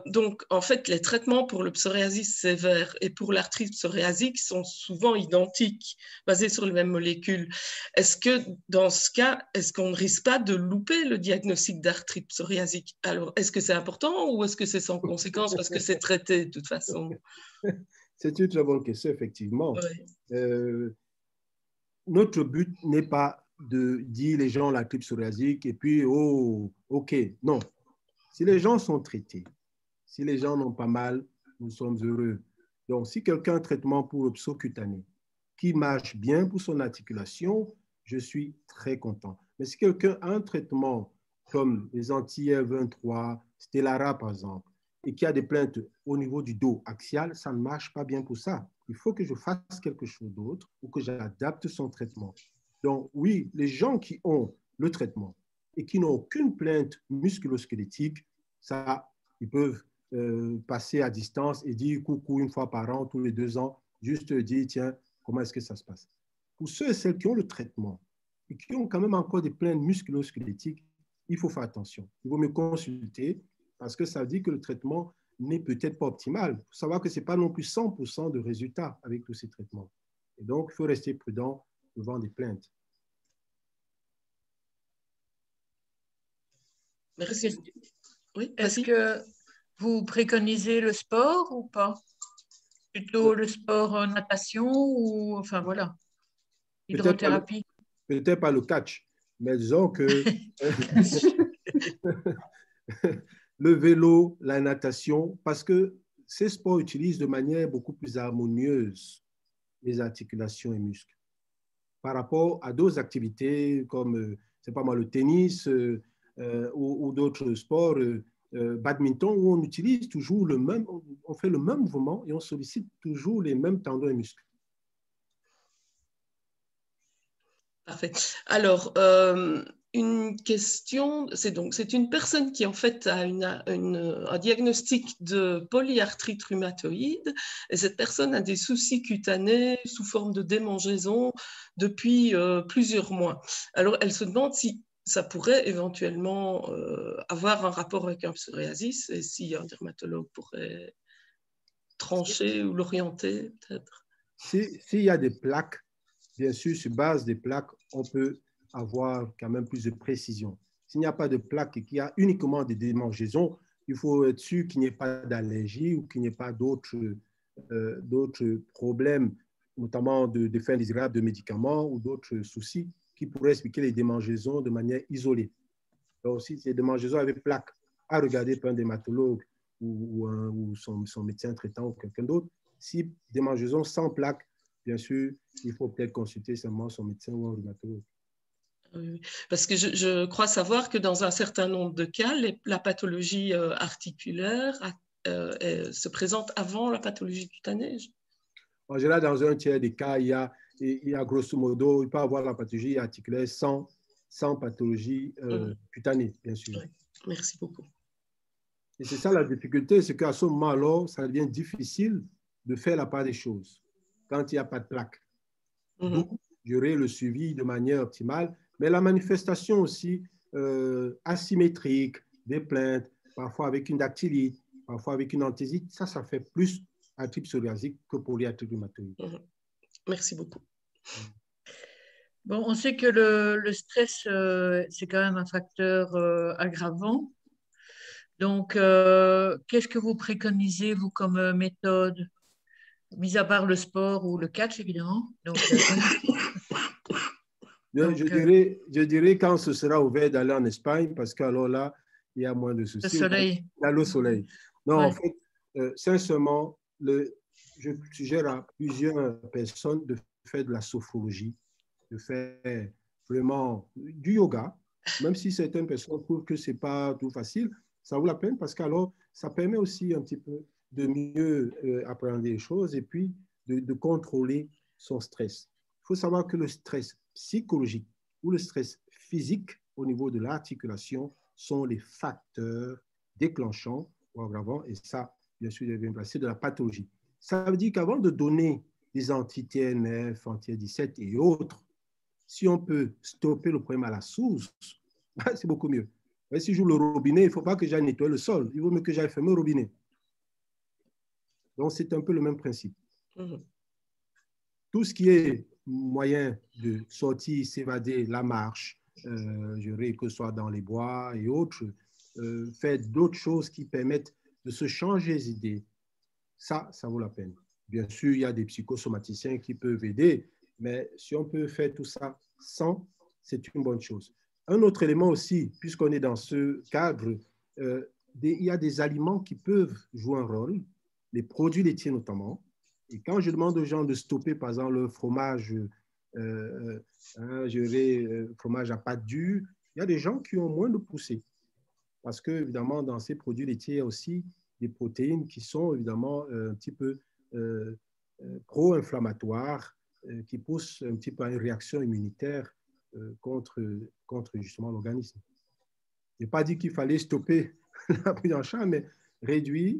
Donc, en fait, les traitements pour le psoriasis sévère et pour l'arthrite psoriasique sont souvent identiques, basés sur les mêmes molécules. Est-ce que, dans ce cas, est-ce qu'on ne risque pas de louper le diagnostic d'arthrite psoriasique? Alors, est-ce que c'est important ou est-ce que c'est sans conséquence parce que c'est traité de toute façon? C'est une très bonne question, effectivement. Oui. Notre but n'est pas de dire les gens ont l'arthrite psoriasique et puis, oh, OK. Non. Si les gens sont traités, si les gens n'ont pas mal, nous sommes heureux. Donc, si quelqu'un a un traitement pour le psocutané qui marche bien pour son articulation, je suis très content. Mais si quelqu'un a un traitement comme les anti-L23, Stellara par exemple, et qui a des plaintes au niveau du dos axial, ça ne marche pas bien pour ça. Il faut que je fasse quelque chose d'autre ou que j'adapte son traitement. Donc oui, les gens qui ont le traitement et qui n'ont aucune plainte musculo-squelettique, ça, ils peuvent passer à distance et dire coucou une fois par an, tous les 2 ans, juste dire, tiens, comment est-ce que ça se passe? Pour ceux et celles qui ont le traitement et qui ont quand même encore des plaintes musculo-squelettiques, il faut faire attention. Il vaut mieux consulter parce que ça dit que le traitement n'est peut-être pas optimal. Il faut savoir que ce n'est pas non plus 100% de résultats avec tous ces traitements. Et donc, il faut rester prudent devant des plaintes. Merci. Oui, est-ce que vous préconisez le sport ou pas? Plutôt le sport natation ou, enfin voilà, hydrothérapie? Peut-être pas le catch, mais disons que le vélo, la natation, parce que ces sports utilisent de manière beaucoup plus harmonieuse les articulations et muscles. par rapport à d'autres activités comme, c'est pas moi, le tennis ou d'autres sports, badminton, où on utilise toujours le même, on fait le même mouvement et on sollicite toujours les mêmes tendons et muscles. Parfait. Alors, une question, c'est une personne qui en fait a un diagnostic de polyarthrite rhumatoïde et cette personne a des soucis cutanés sous forme de démangeaison depuis plusieurs mois. Alors, elle se demande si ça pourrait éventuellement avoir un rapport avec un psoriasis et si un dermatologue pourrait trancher ou l'orienter peut-être. S'il y a des plaques, bien sûr, sur base des plaques, on peut avoir quand même plus de précision. S'il n'y a pas de plaques et qu'il y a uniquement des démangeaisons, il faut être sûr qu'il n'y ait pas d'allergie ou qu'il n'y ait pas d'autres problèmes, notamment d'effets indésirables de médicaments ou d'autres soucis qui pourraient expliquer les démangeaisons de manière isolée. Donc, si c'est des démangeaisons avec plaques, à regarder par un dermatologue ou son médecin traitant ou quelqu'un d'autre. Si démangeaisons sans plaques, bien sûr, il faut peut-être consulter seulement son médecin ou un rhumatologue. Parce que je crois savoir que dans un certain nombre de cas, la pathologie articulaire se présente avant la pathologie cutanée. En général, dans un tiers des cas, il y a grosso modo, il peut y avoir la pathologie articulaire sans pathologie cutanée, bien sûr. Oui. Merci beaucoup. Et c'est ça la difficulté, c'est qu'à ce moment-là, ça devient difficile de faire la part des choses quand il n'y a pas de plaque. D'où gérer le suivi de manière optimale, mais la manifestation aussi asymétrique, des plaintes, parfois avec une dactylite, parfois avec une anthésite, ça fait plus arthrite psoriasique que polyarthrite rhumatoïde. Merci beaucoup. Bon, on sait que le stress, c'est quand même un facteur aggravant. Donc, qu'est-ce que vous préconisez, vous, comme méthode, mis à part le sport ou le catch, évidemment? Donc, je dirais quand ce sera ouvert d'aller en Espagne, parce qu'alors là, il y a moins de soucis. Le soleil. Il y a le soleil. Non, Ouais. en fait, sincèrement, je suggère à plusieurs personnes de faire de la sophrologie, de faire vraiment du yoga, même si certaines personnes trouvent que ce n'est pas tout facile, ça vaut la peine parce qu'alors, ça permet aussi un petit peu de mieux appréhender les choses et puis de contrôler son stress. Il faut savoir que le stress psychologique ou le stress physique au niveau de l'articulation sont les facteurs déclenchants ou aggravants, et ça, bien sûr, devient passer de la pathologie. Ça veut dire qu'avant de donner des anti-TNF, anti-17 et autres, si on peut stopper le problème à la source, c'est beaucoup mieux. Mais si j'ouvre le robinet, il ne faut pas que j'aille nettoyer le sol. Il vaut mieux que j'aille fermer le robinet. Donc, c'est un peu le même principe. Tout ce qui est moyen de sortir, s'évader, la marche, que ce soit dans les bois et autres, faire d'autres choses qui permettent de se changer les idées, ça vaut la peine. Bien sûr, il y a des psychosomaticiens qui peuvent aider, mais si on peut faire tout ça sans, c'est une bonne chose. Un autre élément aussi, puisqu'on est dans ce cadre, il y a des aliments qui peuvent jouer un rôle, les produits laitiers notamment. Et quand je demande aux gens de stopper, par exemple, le fromage, fromage à pâte dure, il y a des gens qui ont moins de poussée. Parce que, évidemment, dans ces produits laitiers, il y a aussi des protéines qui sont, évidemment, un petit peu pro-inflammatoires, qui poussent un petit peu à une réaction immunitaire contre justement l'organisme. Je n'ai pas dit qu'il fallait stopper la prise en charge, mais réduire,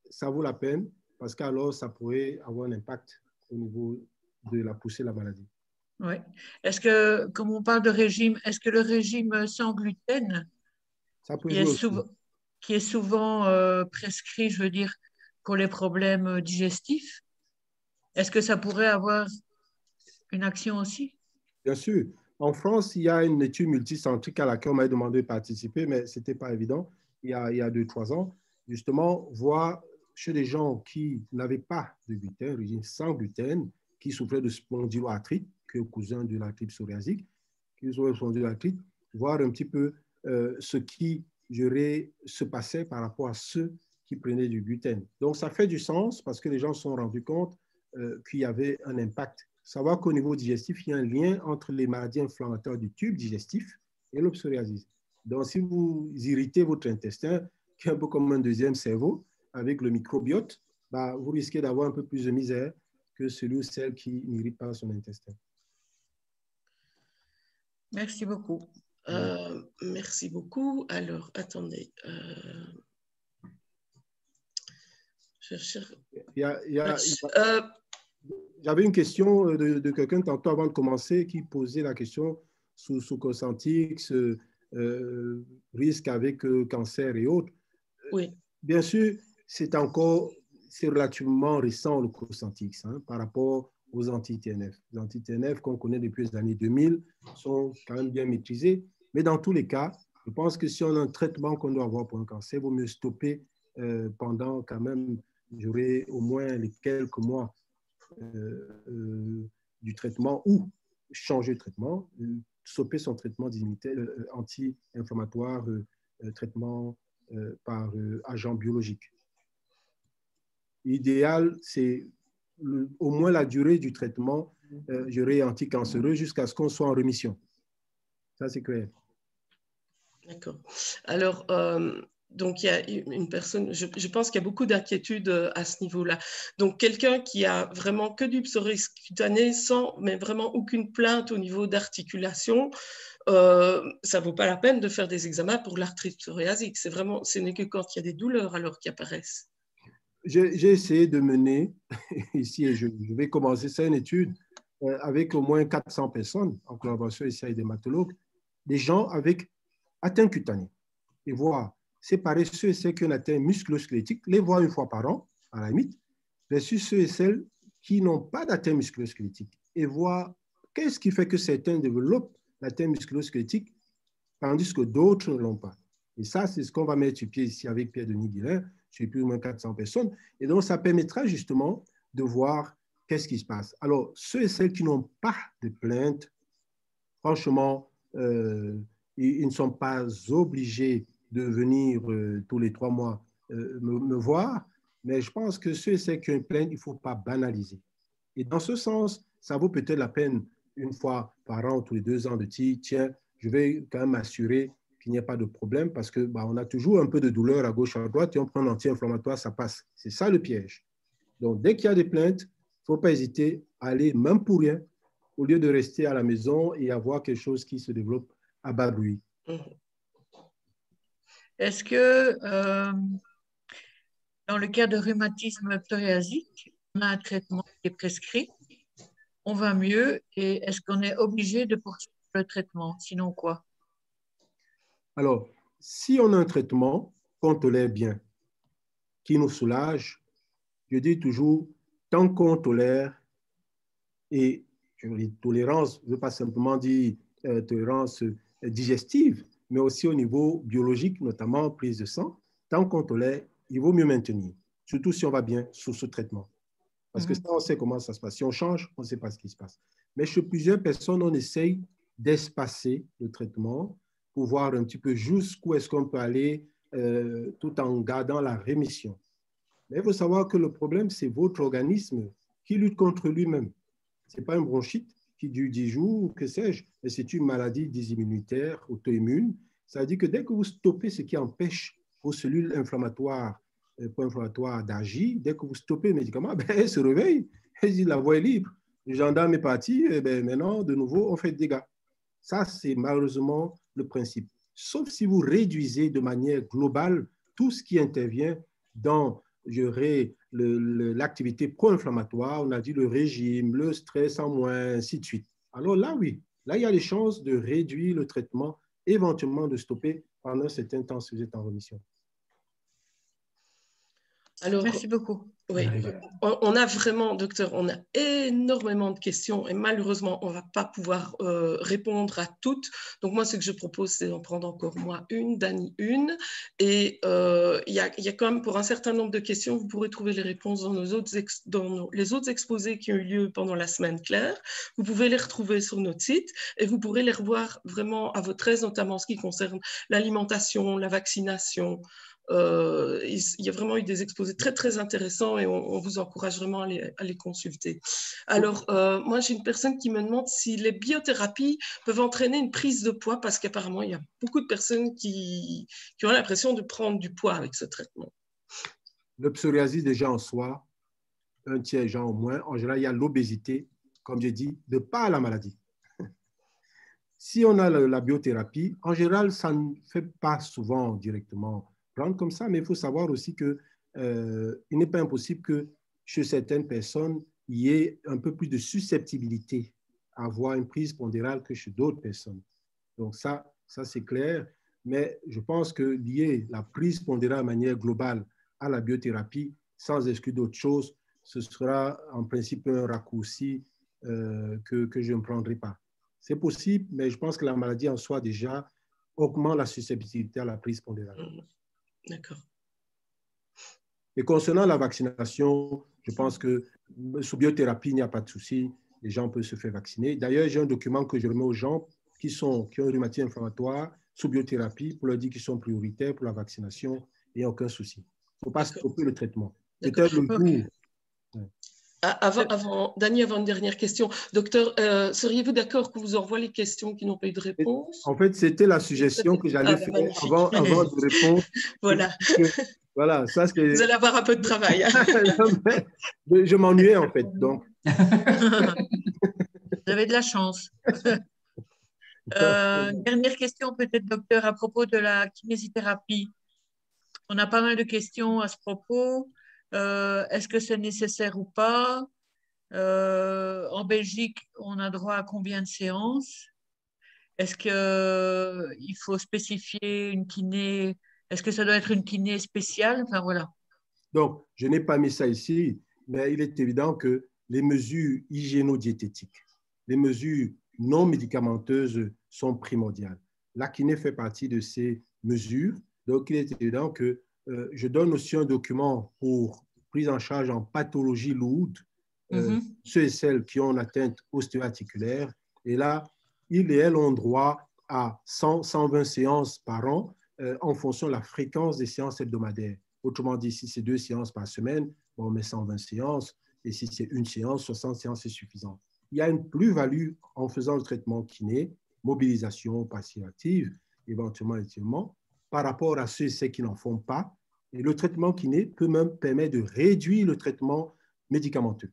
ça vaut la peine parce qu'alors, ça pourrait avoir un impact au niveau de la poussée de la maladie. Oui. Est-ce que, comme on parle de régime, est-ce que le régime sans gluten, ça peut jouer aussi. Qui est souvent prescrit, je veux dire, pour les problèmes digestifs, est-ce que ça pourrait avoir une action aussi? Bien sûr. En France, il y a une étude multicentrique à laquelle on m'a demandé de participer, mais ce n'était pas évident, il y a 2-3 ans, justement, voir chez les gens qui n'avaient pas de gluten, régime sans gluten, qui souffraient de spondyloarthrite, qui est cousin de l'arthrite psoriasique, qui souffraient de spondyloarthrite, voir un petit peu ce qui se passait par rapport à ceux qui prenaient du gluten. Donc, ça fait du sens parce que les gens se sont rendus compte qu'il y avait un impact savoir qu'au niveau digestif, il y a un lien entre les maladies inflammatoires du tube digestif et le psoriasis. Donc, si vous irritez votre intestin, qui est un peu comme un deuxième cerveau, avec le microbiote, bah, vous risquez d'avoir un peu plus de misère que celui ou celle qui n'irrite pas son intestin. Merci beaucoup. Merci beaucoup. Alors, attendez. J'avais une question de quelqu'un tantôt avant de commencer qui posait la question sous Cosentyx, risque avec cancer et autres. Oui. Bien sûr, c'est relativement récent le Cosentyx par rapport aux anti-TNF. Les anti-TNF qu'on connaît depuis les années 2000 sont quand même bien maîtrisés. Mais dans tous les cas, je pense que si on a un traitement qu'on doit avoir pour un cancer, il vaut mieux stopper pendant quand même, j'aurai au moins les quelques mois du traitement ou changer de traitement, stopper son traitement anti-inflammatoire, traitement par agent biologique. L'idéal, c'est au moins la durée du traitement, j'aurai anticancéreux jusqu'à ce qu'on soit en rémission. Ça, c'est clair. D'accord. Alors, donc, il y a une personne, je pense qu'il y a beaucoup d'inquiétudes à ce niveau-là. Donc, quelqu'un qui a vraiment que du psoriasis cutané, mais vraiment aucune plainte au niveau d'articulation, ça ne vaut pas la peine de faire des examens pour l'arthrite psoriasique. Ce n'est que quand il y a des douleurs alors qui apparaissent. J'ai essayé de mener ici, et je vais commencer, c'est une étude avec au moins 400 personnes en collaboration ici avec des dermatologues, des gens avec atteinte cutanée, et voir séparer ceux et celles qui ont atteint musculo-squelettique, les voir une fois par an, à la limite, versus ceux et celles qui n'ont pas d'atteinte musculo-squelettique, et voir qu'est-ce qui fait que certains développent l'atteinte musculo-squelettique tandis que d'autres ne l'ont pas. Et ça, c'est ce qu'on va mettre sur pied ici avec Pierre-Denis Guillain, sur plus ou moins 400 personnes. Et donc, ça permettra justement de voir qu'est-ce qui se passe. Alors, ceux et celles qui n'ont pas de plainte, franchement, ils ne sont pas obligés de venir tous les 3 mois me voir, mais je pense que ceux et celles qui ont une plainte, il ne faut pas banaliser. Et dans ce sens, ça vaut peut-être la peine, une fois par an, tous les 2 ans, de dire, tiens, je vais quand même m'assurer qu'il n'y a pas de problème parce que on a toujours un peu de douleur à gauche, à droite et on prend un anti-inflammatoire, ça passe. C'est ça le piège. Donc, dès qu'il y a des plaintes, il ne faut pas hésiter à aller, même pour rien, au lieu de rester à la maison et avoir quelque chose qui se développe à bas bruit. Est-ce que dans le cas de rhumatisme psoriasique, on a un traitement qui est prescrit, on va mieux et est-ce qu'on est obligé de poursuivre le traitement? Sinon quoi? Alors, si on a un traitement qu'on tolère bien, qui nous soulage, je dis toujours, tant qu'on tolère, et tolérance ne veut pas simplement dire tolérance digestive, mais aussi au niveau biologique, notamment prise de sang, tant qu'on tolère, il vaut mieux maintenir, surtout si on va bien sous ce traitement. Parce que ça, on sait comment ça se passe. Si on change, on ne sait pas ce qui se passe. Mais chez plusieurs personnes, on essaye d'espacer le traitement pour voir un petit peu jusqu'où est-ce qu'on peut aller tout en gardant la rémission. Mais il faut savoir que le problème, c'est votre organisme qui lutte contre lui-même. Ce n'est pas une bronchite qui dure 10 jours ou que sais-je, mais c'est une maladie dysimmunitaire, auto-immune. Ça veut dire que dès que vous stoppez ce qui empêche vos cellules inflammatoires, pro-inflammatoires d'agir, dès que vous stoppez le médicament, elles se réveillent. Elles disent la voie est libre. Le gendarme est parti, et maintenant, de nouveau, on fait des dégâts. Ça, c'est malheureusement le principe. Sauf si vous réduisez de manière globale tout ce qui intervient dans l'activité pro-inflammatoire, on a dit le régime, le stress en moins, ainsi de suite. Alors là, oui, là, il y a les chances de réduire le traitement, éventuellement de stopper pendant un certain temps si vous êtes en rémission. Alors, merci beaucoup. Oui, on a vraiment, docteur, on a énormément de questions et malheureusement, on ne va pas pouvoir répondre à toutes. Donc, moi, ce que je propose, c'est d'en prendre encore moi une, Dani une. Et il y a quand même, pour un certain nombre de questions, vous pourrez trouver les réponses dans les autres exposés qui ont eu lieu pendant la semaine claire. Vous pouvez les retrouver sur notre site et vous pourrez les revoir vraiment à votre aise, notamment en ce qui concerne l'alimentation, la vaccination, il y a vraiment eu des exposés très, très intéressants et on vous encourage vraiment à les consulter. Alors, moi, j'ai une personne qui me demande si les biothérapies peuvent entraîner une prise de poids parce qu'apparemment, il y a beaucoup de personnes qui ont l'impression de prendre du poids avec ce traitement. Le psoriasis, déjà en soi, un tiers des gens au moins, en général, il y a l'obésité, comme j'ai dit, de par la maladie. Si on a la biothérapie, en général, ça ne fait pas souvent directement prendre comme ça, mais il faut savoir aussi que il n'est pas impossible que chez certaines personnes, il y ait un peu plus de susceptibilité à avoir une prise pondérale que chez d'autres personnes. Donc ça c'est clair, mais je pense que lier la prise pondérale de manière globale à la biothérapie, sans exclure d'autres choses, ce sera en principe un raccourci que je ne prendrai pas. C'est possible, mais je pense que la maladie en soi déjà augmente la susceptibilité à la prise pondérale. D'accord. Et concernant la vaccination, je pense que sous biothérapie, il n'y a pas de souci. Les gens peuvent se faire vacciner. D'ailleurs, j'ai un document que je remets aux gens qui ont un rhumatisme inflammatoire sous biothérapie pour leur dire qu'ils sont prioritaires pour la vaccination et aucun souci. Il ne faut pas stopper le traitement. Peut-être le jour. Dany, avant une dernière question. Docteur, seriez-vous d'accord qu'on vous envoie les questions qui n'ont pas eu de réponse? En fait, c'était la suggestion que j'allais faire avant de répondre. Voilà. Voilà, ça c'est... Vous allez avoir un peu de travail. Je m'ennuyais en fait, donc. Vous avez de la chance. Dernière question peut-être, docteur, à propos de la kinésithérapie. On a pas mal de questions à ce propos. Est-ce que c'est nécessaire ou pas? En Belgique, on a droit à combien de séances? Est-ce qu'il faut spécifier une kiné? Est-ce que ça doit être une kiné spéciale? Enfin, voilà. Donc, je n'ai pas mis ça ici, mais il est évident que les mesures hygiéno-diététiques, les mesures non médicamenteuses sont primordiales. La kiné fait partie de ces mesures. Donc, il est évident que je donne aussi un document pour prise en charge en pathologie lourde, ceux et celles qui ont une atteinte ostéo-articulaire. Et là, ils et elles ont droit à 100-120 séances par an en fonction de la fréquence des séances hebdomadaires. Autrement dit, si c'est 2 séances par semaine, on met 120 séances. Et si c'est une séance, 60 séances, c'est suffisant. Il y a une plus-value en faisant le traitement kiné, mobilisation passive-active, éventuellement, par rapport à ceux et celles qui n'en font pas. Et le traitement kiné peut même permettre de réduire le traitement médicamenteux.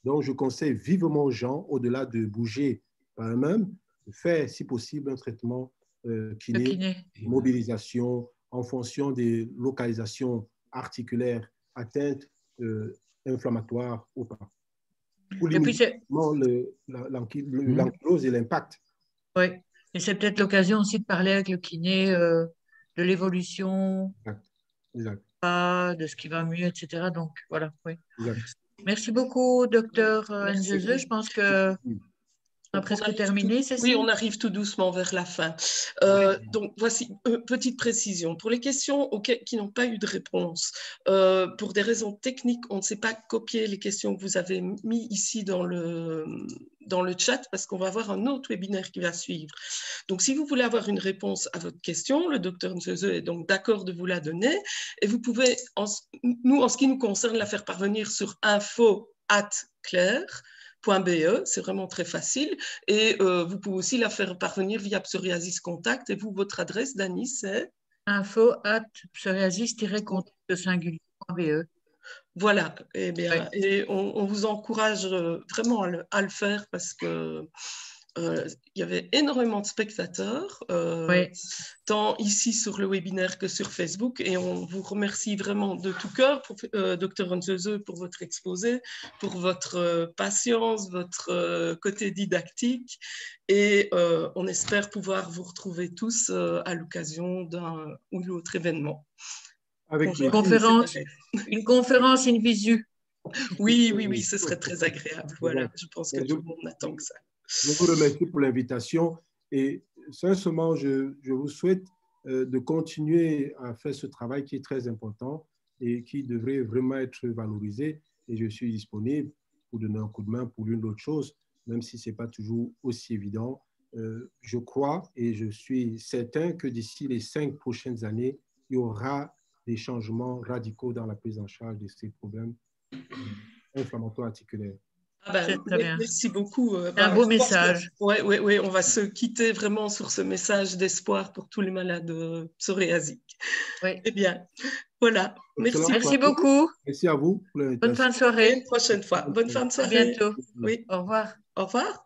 Donc, je conseille vivement aux gens, au-delà de bouger par eux-mêmes, de faire, si possible, un traitement kiné, mobilisation, en fonction des localisations articulaires atteintes inflammatoires ou pas. Pour limiter l'ankylose et l'impact. Oui, et c'est peut-être l'occasion aussi de parler avec le kiné de l'évolution, de ce qui va mieux, etc. Donc, voilà, oui. Exact. Merci beaucoup, docteur Nzeze. Je pense que on a presque terminé, c'est ça? Oui, on arrive tout doucement vers la fin. Donc, voici une petite précision. Pour les questions qui n'ont pas eu de réponse, pour des raisons techniques, on ne sait pas copier les questions que vous avez mis ici dans le chat parce qu'on va avoir un autre webinaire qui va suivre. Donc, si vous voulez avoir une réponse à votre question, le docteur Nzeze est donc d'accord de vous la donner et vous pouvez, en ce qui nous concerne, la faire parvenir sur info@claire.be, c'est vraiment très facile. Et vous pouvez aussi la faire parvenir via Psoriasis Contact. Et vous, votre adresse, Dany, c'est info@psoriasis-contact-singulier.be. Voilà. Eh bien, oui. Et on vous encourage vraiment à le faire parce que il y avait énormément de spectateurs, tant ici sur le webinaire que sur Facebook, et on vous remercie vraiment de tout cœur, Dr Nzeze, pour votre exposé, pour votre patience, votre côté didactique, et on espère pouvoir vous retrouver tous à l'occasion d'un ou l'autre événement. Avec une conférence in visu. Oui, ce serait très agréable. Voilà, je pense que tout le monde attend que ça. Je vous remercie pour l'invitation et sincèrement, je vous souhaite de continuer à faire ce travail qui est très important et qui devrait vraiment être valorisé. Et je suis disponible pour donner un coup de main pour l'une ou l'autre chose, même si ce n'est pas toujours aussi évident. Je crois et je suis certain que d'ici les 5 prochaines années, il y aura des changements radicaux dans la prise en charge de ces problèmes inflammatoires articulaires. Ah ben, C'est très bien. merci beaucoup. C'est un beau message. Oui, on va se quitter vraiment sur ce message d'espoir pour tous les malades psoriasiques. Oui. Eh bien, voilà. Merci. Merci beaucoup. Merci à vous pour l'invitation. Bonne fin de soirée. Et une prochaine fois. Bonne fin de soirée. À bientôt. Oui. Au revoir. Au revoir.